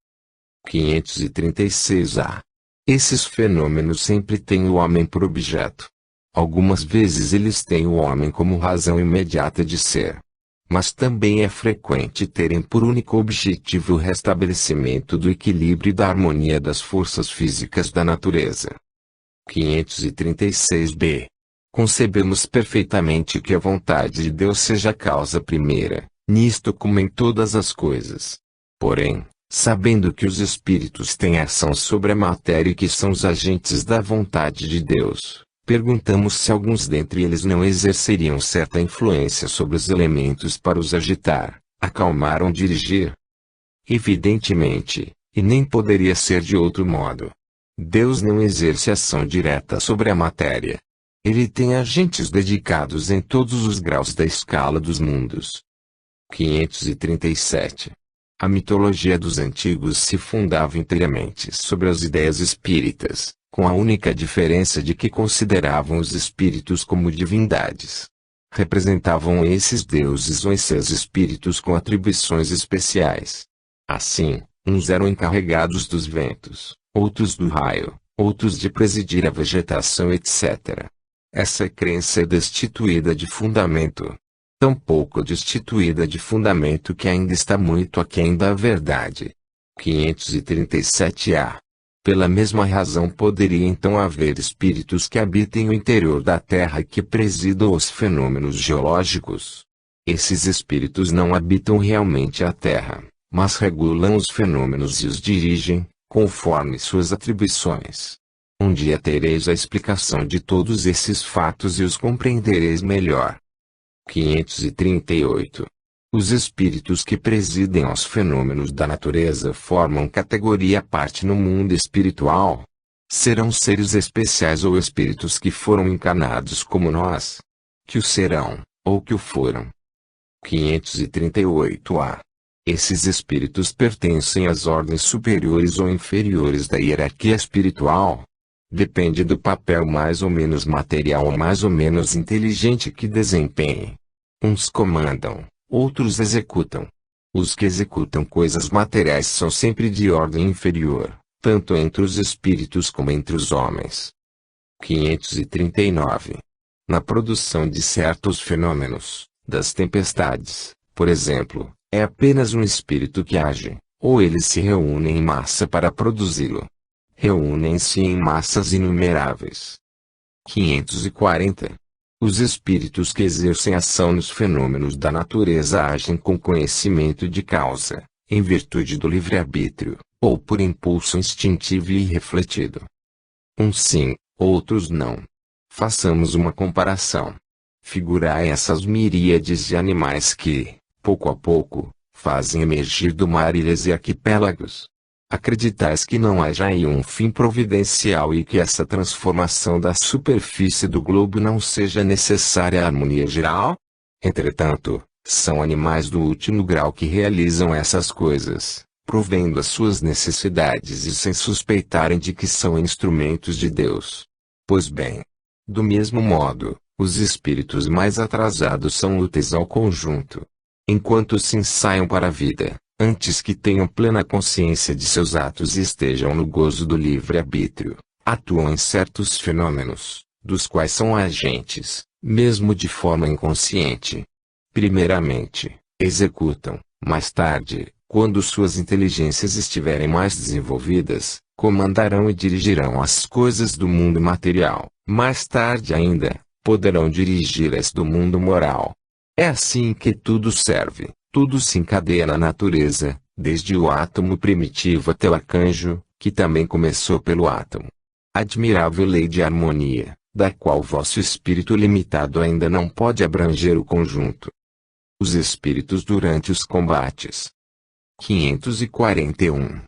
A: 536a. Esses fenômenos sempre têm o homem por objeto. Algumas vezes eles têm o homem como razão imediata de ser. Mas também é frequente terem por único objetivo o restabelecimento do equilíbrio e da harmonia das forças físicas da natureza. 536b. Concebemos perfeitamente que a vontade de Deus seja a causa primeira, nisto como em todas as coisas. Porém, sabendo que os espíritos têm ação sobre a matéria e que são os agentes da vontade de Deus, perguntamos se alguns dentre eles não exerceriam certa influência sobre os elementos para os agitar, acalmar ou dirigir. Evidentemente, e nem poderia ser de outro modo. Deus não exerce ação direta sobre a matéria. Ele tem agentes dedicados em todos os graus da escala dos mundos. 537. A mitologia dos antigos se fundava inteiramente sobre as ideias espíritas, com a única diferença de que consideravam os espíritos como divindades. Representavam esses deuses ou esses espíritos com atribuições especiais. Assim, uns eram encarregados dos ventos, outros do raio, outros de presidir a vegetação, etc. Essa crença é destituída de fundamento. Tão pouco destituída de fundamento que ainda está muito aquém da verdade. 537a. Pela mesma razão poderia então haver espíritos que habitem o interior da Terra e que presidam os fenômenos geológicos. Esses espíritos não habitam realmente a Terra, mas regulam os fenômenos e os dirigem, conforme suas atribuições. Um dia tereis a explicação de todos esses fatos e os compreendereis melhor. 538. Os espíritos que presidem aos fenômenos da natureza formam categoria à parte no mundo espiritual. Serão seres especiais ou espíritos que foram encarnados como nós, que o serão, ou que o foram. 538a. Esses espíritos pertencem às ordens superiores ou inferiores da hierarquia espiritual. Depende do papel mais ou menos material ou mais ou menos inteligente que desempenhem. Uns comandam, outros executam. Os que executam coisas materiais são sempre de ordem inferior, tanto entre os espíritos como entre os homens. 539. Na produção de certos fenômenos, das tempestades, por exemplo, é apenas um espírito que age, ou eles se reúnem em massa para produzi-lo. Reúnem-se em massas inumeráveis. 540. Os espíritos que exercem ação nos fenômenos da natureza agem com conhecimento de causa, em virtude do livre-arbítrio, ou por impulso instintivo e irrefletido. Uns sim, outros não. Façamos uma comparação. Figurai essas miríades de animais que, pouco a pouco, fazem emergir do mar ilhas e arquipélagos. Acreditais que não haja aí um fim providencial e que essa transformação da superfície do globo não seja necessária à harmonia geral? Entretanto, são animais do último grau que realizam essas coisas, provendo as suas necessidades e sem suspeitarem de que são instrumentos de Deus. Pois bem, do mesmo modo, os espíritos mais atrasados são úteis ao conjunto. Enquanto se ensaiam para a vida, antes que tenham plena consciência de seus atos e estejam no gozo do livre-arbítrio, atuam em certos fenômenos, dos quais são agentes, mesmo de forma inconsciente. Primeiramente, executam, mais tarde, quando suas inteligências estiverem mais desenvolvidas, comandarão e dirigirão as coisas do mundo material, mais tarde ainda, poderão dirigi-las do mundo moral. É assim que tudo serve. Tudo se encadeia na natureza, desde o átomo primitivo até o arcanjo, que também começou pelo átomo. Admirável lei de harmonia, da qual vosso espírito limitado ainda não pode abranger o conjunto. Os espíritos durante os combates. 541.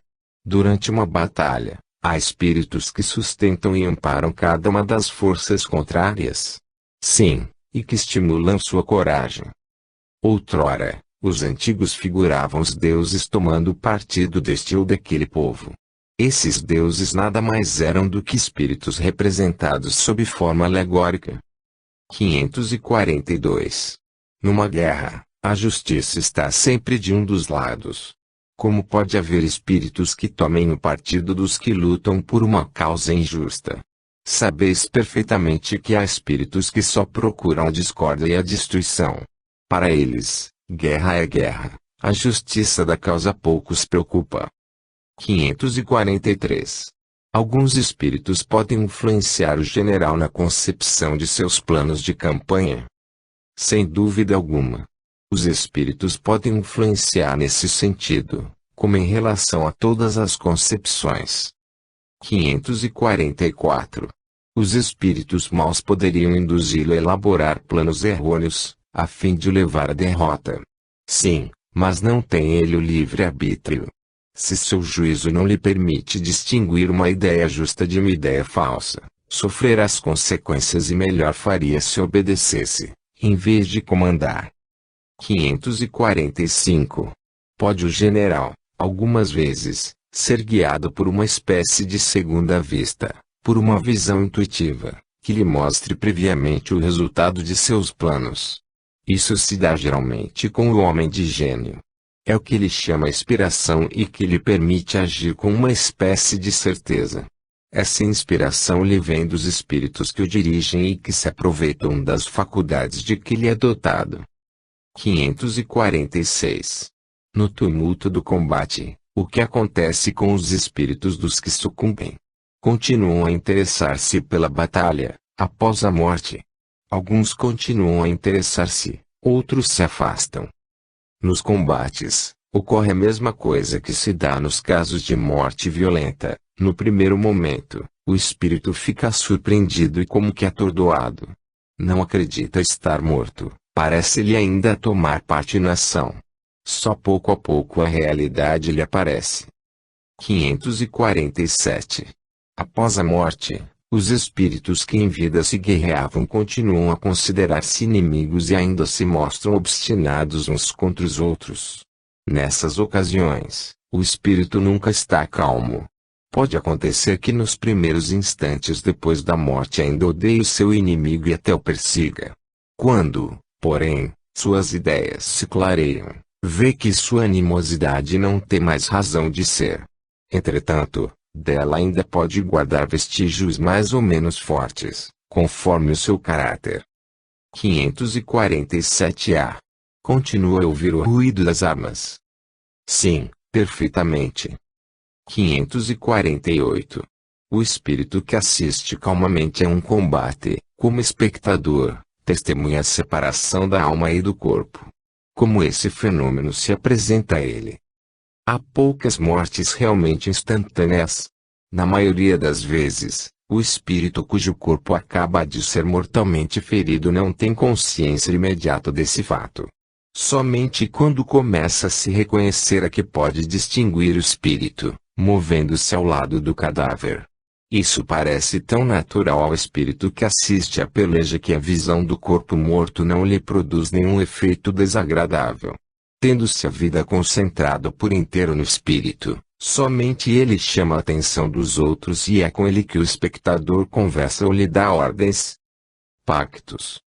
A: Durante uma batalha, há espíritos que sustentam e amparam cada uma das forças contrárias. Sim, e que estimulam sua coragem. Outrora, Os antigos figuravam os deuses tomando partido deste ou daquele povo. Esses deuses nada mais eram do que espíritos representados sob forma alegórica. 542. Numa guerra, a justiça está sempre de um dos lados. Como pode haver espíritos que tomem o partido dos que lutam por uma causa injusta? Sabeis perfeitamente que há espíritos que só procuram a discórdia e a destruição. Para eles, guerra é guerra, a justiça da causa pouco os preocupa. 543. Alguns espíritos podem influenciar o general na concepção de seus planos de campanha. Sem dúvida alguma. Os espíritos podem influenciar nesse sentido, como em relação a todas as concepções. 544. Os espíritos maus poderiam induzi-lo a elaborar planos errôneos, a fim de o levar à derrota. Sim, mas não tem ele o livre-arbítrio. Se seu juízo não lhe permite distinguir uma ideia justa de uma ideia falsa, sofrerá as consequências e melhor faria se obedecesse, em vez de comandar. 545. Pode o general, algumas vezes, ser guiado por uma espécie de segunda vista, por uma visão intuitiva, que lhe mostre previamente o resultado de seus planos. Isso se dá geralmente com o homem de gênio. É o que ele chama inspiração e que lhe permite agir com uma espécie de certeza. Essa inspiração lhe vem dos espíritos que o dirigem e que se aproveitam das faculdades de que lhe é dotado. 546. No tumulto do combate, o que acontece com os espíritos dos que sucumbem? Continuam a interessar-se pela batalha, após a morte. Alguns continuam a interessar-se, outros se afastam. Nos combates, ocorre a mesma coisa que se dá nos casos de morte violenta. No primeiro momento, o espírito fica surpreendido e como que atordoado. Não acredita estar morto, parece-lhe ainda tomar parte na ação. Só pouco a pouco a realidade lhe aparece. 547. Após a morte, os espíritos que em vida se guerreavam continuam a considerar-se inimigos e ainda se mostram obstinados uns contra os outros. Nessas ocasiões, o espírito nunca está calmo. Pode acontecer que nos primeiros instantes depois da morte ainda odeie o seu inimigo e até o persiga. Quando, porém, suas ideias se clareiam, vê que sua animosidade não tem mais razão de ser. Entretanto, dela ainda pode guardar vestígios mais ou menos fortes, conforme o seu caráter. 547-A. Continua a ouvir o ruído das armas. Sim, perfeitamente. 548. O espírito que assiste calmamente a um combate, como espectador, testemunha a separação da alma e do corpo. Como esse fenômeno se apresenta a ele? Há poucas mortes realmente instantâneas. Na maioria das vezes, o espírito cujo corpo acaba de ser mortalmente ferido não tem consciência imediata desse fato. Somente quando começa a se reconhecer é que pode distinguir o espírito, movendo-se ao lado do cadáver. Isso parece tão natural ao espírito que assiste à peleja que a visão do corpo morto não lhe produz nenhum efeito desagradável. Tendo-se a vida concentrada por inteiro no espírito, somente ele chama a atenção dos outros e é com ele que o espectador conversa ou lhe dá ordens. Pactos.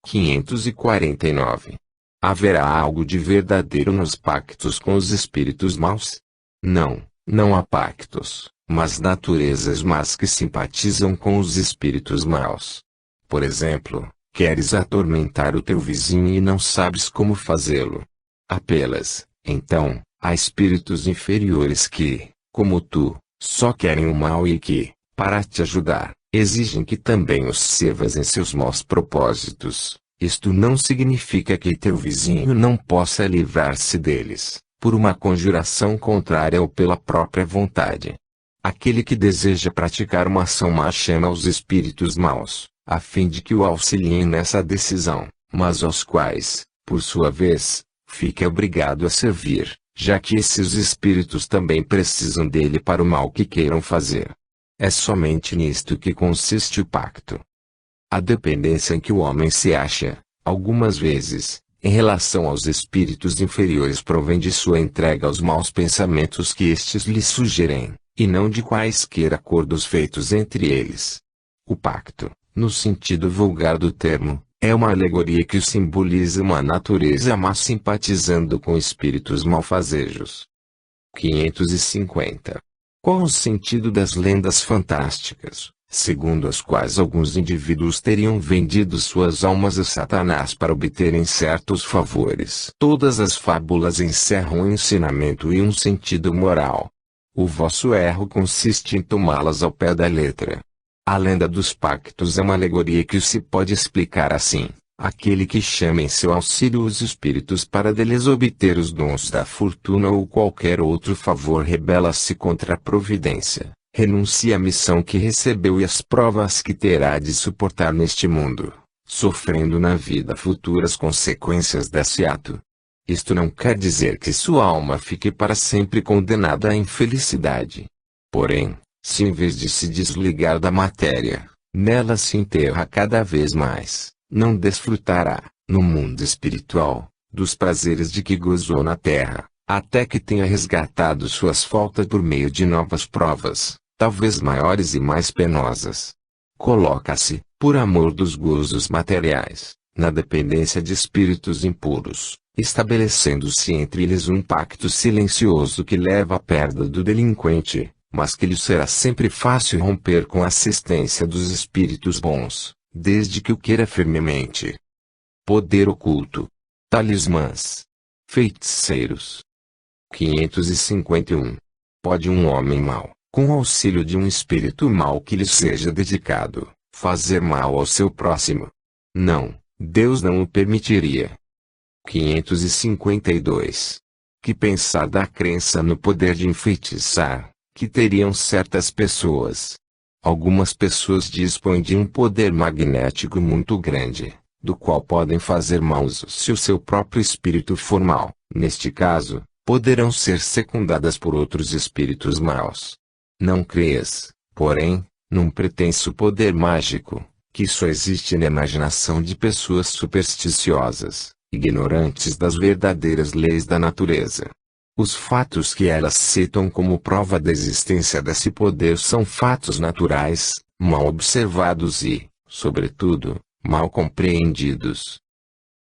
A: 549. Haverá algo de verdadeiro nos pactos com os espíritos maus? Não, não há pactos, mas naturezas más que simpatizam com os espíritos maus. Por exemplo, queres atormentar o teu vizinho e não sabes como fazê-lo. Apelas, então, a espíritos inferiores que, como tu, só querem o mal e que, para te ajudar, exigem que também os sirvas em seus maus propósitos. Isto não significa que teu vizinho não possa livrar-se deles, por uma conjuração contrária ou pela própria vontade. Aquele que deseja praticar uma ação má chama os espíritos maus, a fim de que o auxiliem nessa decisão, mas aos quais, por sua vez, fique obrigado a servir, já que esses espíritos também precisam dele para o mal que queiram fazer. É somente nisto que consiste o pacto. A dependência em que o homem se acha, algumas vezes, Em relação aos espíritos inferiores, provém de sua entrega aos maus pensamentos que estes lhes sugerem, e não de quaisquer acordos feitos entre eles. O pacto, no sentido vulgar do termo, é uma alegoria que simboliza uma natureza má simpatizando com espíritos malfazejos. 550. Qual o sentido das lendas fantásticas, segundo as quais alguns indivíduos teriam vendido suas almas a Satanás para obterem certos favores? Todas as fábulas encerram um ensinamento e um sentido moral. O vosso erro consiste em tomá-las ao pé da letra. A lenda dos pactos é uma alegoria que se pode explicar assim: aquele que chama em seu auxílio os espíritos para deles obter os dons da fortuna ou qualquer outro favor rebela-se contra a providência, renuncia à missão que recebeu e às provas que terá de suportar neste mundo, sofrendo na vida futura as consequências desse ato. Isto não quer dizer que sua alma fique para sempre condenada à infelicidade. Porém, se em vez de se desligar da matéria, nela se enterra cada vez mais, não desfrutará, no mundo espiritual, dos prazeres de que gozou na terra, até que tenha resgatado suas faltas por meio de novas provas, talvez maiores e mais penosas. Coloca-se, por amor dos gozos materiais, na dependência de espíritos impuros, estabelecendo-se entre eles um pacto silencioso que leva à perda do delinquente, mas que lhe será sempre fácil romper com a assistência dos espíritos bons, desde que o queira firmemente. Poder oculto. Talismãs. Feiticeiros. 551. Pode um homem mau, com o auxílio de um espírito mau que lhe seja dedicado, fazer mal ao seu próximo? Não, Deus não o permitiria. 552. Que pensar da crença no poder de enfeitiçar, que teriam certas pessoas? Algumas pessoas dispõem de um poder magnético muito grande, do qual podem fazer mau uso se o seu próprio espírito for mau. Neste caso, poderão ser secundadas por outros espíritos maus. Não creias, porém, num pretenso poder mágico, que só existe na imaginação de pessoas supersticiosas, ignorantes das verdadeiras leis da natureza. Os fatos que elas citam como prova da existência desse poder são fatos naturais, mal observados e, sobretudo, mal compreendidos.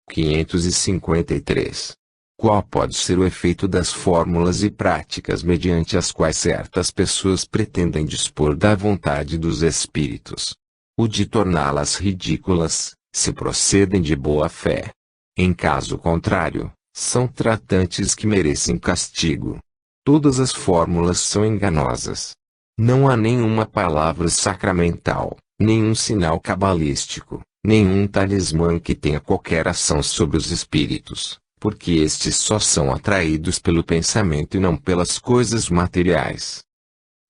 A: 553. Qual pode ser o efeito das fórmulas e práticas mediante as quais certas pessoas pretendem dispor da vontade dos espíritos? O de torná-las ridículas, se procedem de boa fé. Em caso contrário, são tratantes que merecem castigo. Todas as fórmulas são enganosas. Não há nenhuma palavra sacramental, nenhum sinal cabalístico, nenhum talismã que tenha qualquer ação sobre os espíritos, porque estes só são atraídos pelo pensamento e não pelas coisas materiais.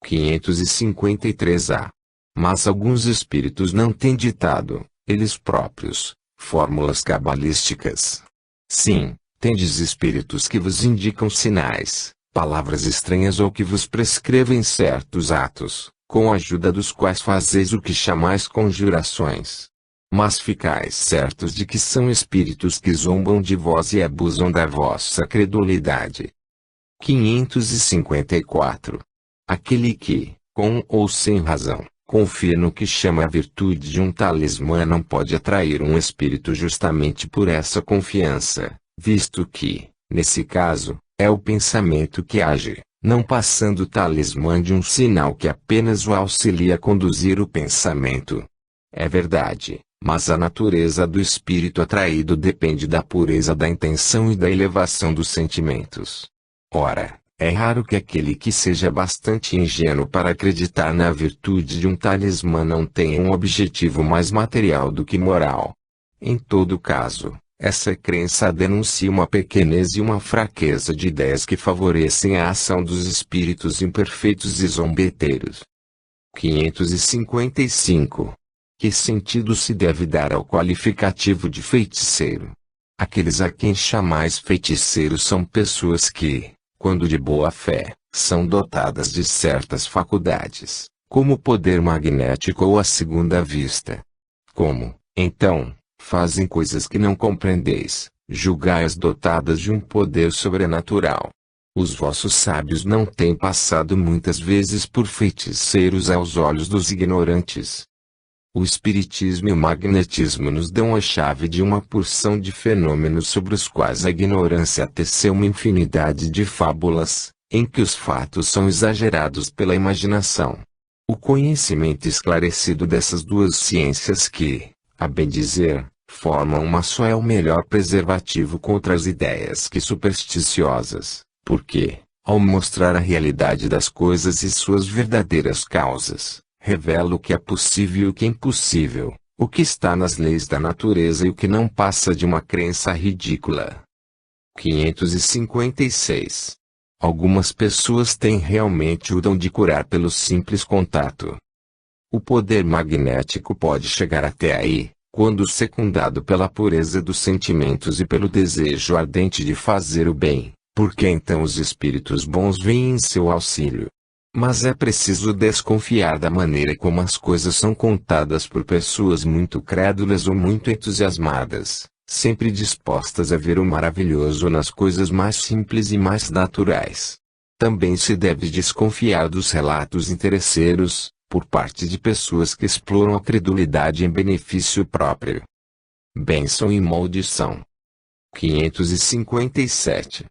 A: 553-A. Mas alguns espíritos não têm ditado, eles próprios, fórmulas cabalísticas. Sim, tendes espíritos que vos indicam sinais, palavras estranhas ou que vos prescrevem certos atos, com a ajuda dos quais fazeis o que chamais conjurações. Mas ficais certos de que são espíritos que zombam de vós e abusam da vossa credulidade. 554. Aquele que, com ou sem razão, confia no que chama a virtude de um talismã não pode atrair um espírito justamente por essa confiança, visto que, nesse caso, é o pensamento que age, não passando o talismã de um sinal que apenas o auxilia a conduzir o pensamento. É verdade, mas a natureza do espírito atraído depende da pureza da intenção e da elevação dos sentimentos. Ora, é raro que aquele que seja bastante ingênuo para acreditar na virtude de um talismã não tenha um objetivo mais material do que moral. Em todo caso, essa crença denuncia uma pequenez e uma fraqueza de ideias que favorecem a ação dos espíritos imperfeitos e zombeteiros. 555. Que sentido se deve dar ao qualificativo de feiticeiro? Aqueles a quem chamais feiticeiros são pessoas que, quando de boa fé, são dotadas de certas faculdades, como o poder magnético ou a segunda vista. Como, então, fazem coisas que não compreendeis, julgai-as dotadas de um poder sobrenatural. Os vossos sábios não têm passado muitas vezes por feiticeiros aos olhos dos ignorantes. O espiritismo e o magnetismo nos dão a chave de uma porção de fenômenos sobre os quais a ignorância teceu uma infinidade de fábulas, em que os fatos são exagerados pela imaginação. O conhecimento esclarecido dessas duas ciências que, a bem dizer, formam uma só é o melhor preservativo contra as ideias que supersticiosas, porque, ao mostrar a realidade das coisas e suas verdadeiras causas, revela o que é possível e o que é impossível, o que está nas leis da natureza e o que não passa de uma crença ridícula. 556. Algumas pessoas têm realmente o dom de curar pelo simples contato. O poder magnético pode chegar até aí, quando secundado pela pureza dos sentimentos e pelo desejo ardente de fazer o bem, porque então os espíritos bons vêm em seu auxílio. Mas é preciso desconfiar da maneira como as coisas são contadas por pessoas muito crédulas ou muito entusiasmadas, sempre dispostas a ver o maravilhoso nas coisas mais simples e mais naturais. Também se deve desconfiar dos relatos interesseiros, por parte de pessoas que exploram a credulidade em benefício próprio. Bênção e maldição. 557.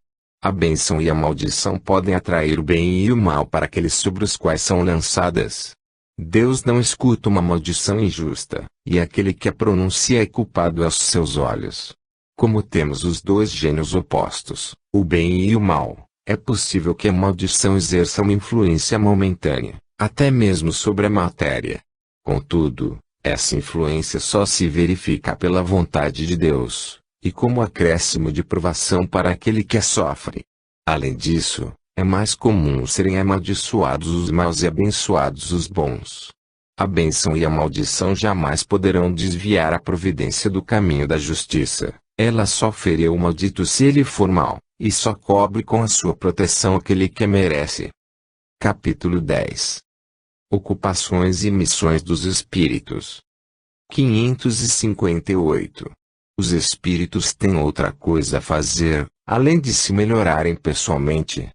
A: A bênção e a maldição podem atrair o bem e o mal para aqueles sobre os quais são lançadas. Deus não escuta uma maldição injusta, e aquele que a pronuncia é culpado aos seus olhos. Como temos os dois gênios opostos, o bem e o mal, é possível que a maldição exerça uma influência momentânea, até mesmo sobre a matéria. Contudo, essa influência só se verifica pela vontade de Deus, e como acréscimo de provação para aquele que a sofre. Além disso, é mais comum serem amaldiçoados os maus e abençoados os bons. A bênção e a maldição jamais poderão desviar a providência do caminho da justiça. Ela só ferirá o maldito se ele for mau, e só cobre com a sua proteção aquele que a merece. Capítulo 10. Ocupações e missões dos espíritos. 558. Os espíritos têm outra coisa a fazer, além de se melhorarem pessoalmente.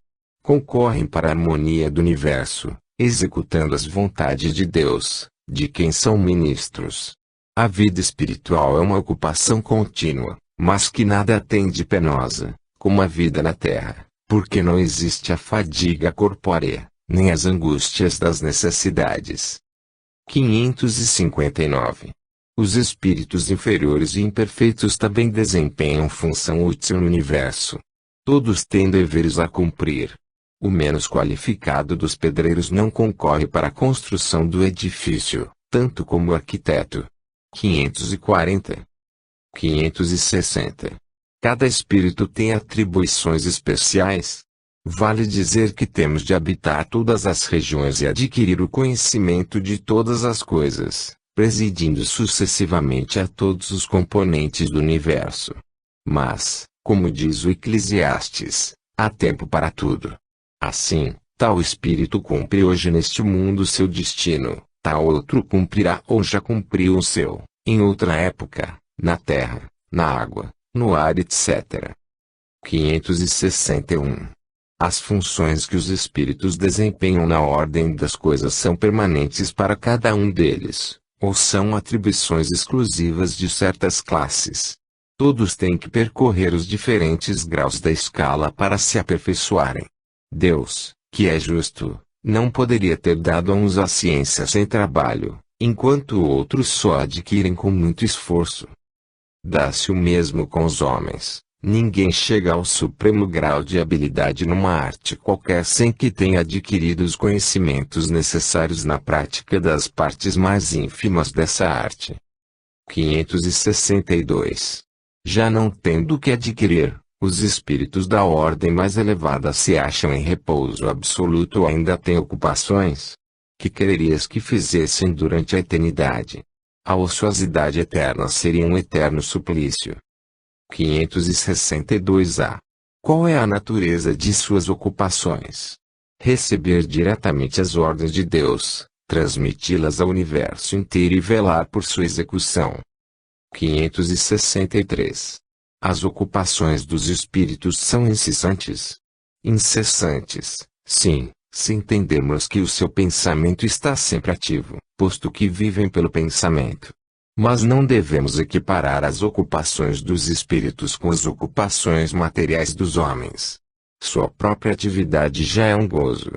A: Concorrem para a harmonia do universo, executando as vontades de Deus, de quem são ministros. A vida espiritual é uma ocupação contínua, mas que nada tem de penosa, como a vida na terra, porque não existe a fadiga corpórea, nem as angústias das necessidades. 559. Os espíritos inferiores e imperfeitos também desempenham função útil no universo. Todos têm deveres a cumprir. O menos qualificado dos pedreiros não concorre para a construção do edifício, tanto como o arquiteto. 540. 560. Cada espírito tem atribuições especiais. Vale dizer que temos de habitar todas as regiões e adquirir o conhecimento de todas as coisas, presidindo sucessivamente a todos os componentes do universo. Mas, como diz o Eclesiastes, há tempo para tudo. Assim, tal espírito cumpre hoje neste mundo seu destino, tal outro cumprirá ou já cumpriu o seu, em outra época, na terra, na água, no ar, etc. 561. As funções que os espíritos desempenham na ordem das coisas são permanentes para cada um deles, ou são atribuições exclusivas de certas classes. Todos têm que percorrer os diferentes graus da escala para se aperfeiçoarem. Deus, que é justo, não poderia ter dado a uns a ciência sem trabalho, enquanto outros só adquirem com muito esforço. Dá-se o mesmo com os homens. Ninguém chega ao supremo grau de habilidade numa arte qualquer sem que tenha adquirido os conhecimentos necessários na prática das partes mais ínfimas dessa arte. 562. Já não tendo o que adquirir, os espíritos da ordem mais elevada se acham em repouso absoluto ou ainda têm ocupações? Que quererias que fizessem durante a eternidade? A ociosidade eterna seria um eterno suplício. 562-A. Qual é a natureza de suas ocupações? Receber diretamente as ordens de Deus, transmiti-las ao universo inteiro e velar por sua execução. 563. As ocupações dos espíritos são incessantes. Incessantes, sim, se entendermos que o seu pensamento está sempre ativo, posto que vivem pelo pensamento. Mas não devemos equiparar as ocupações dos espíritos com as ocupações materiais dos homens. Sua própria atividade já é um gozo,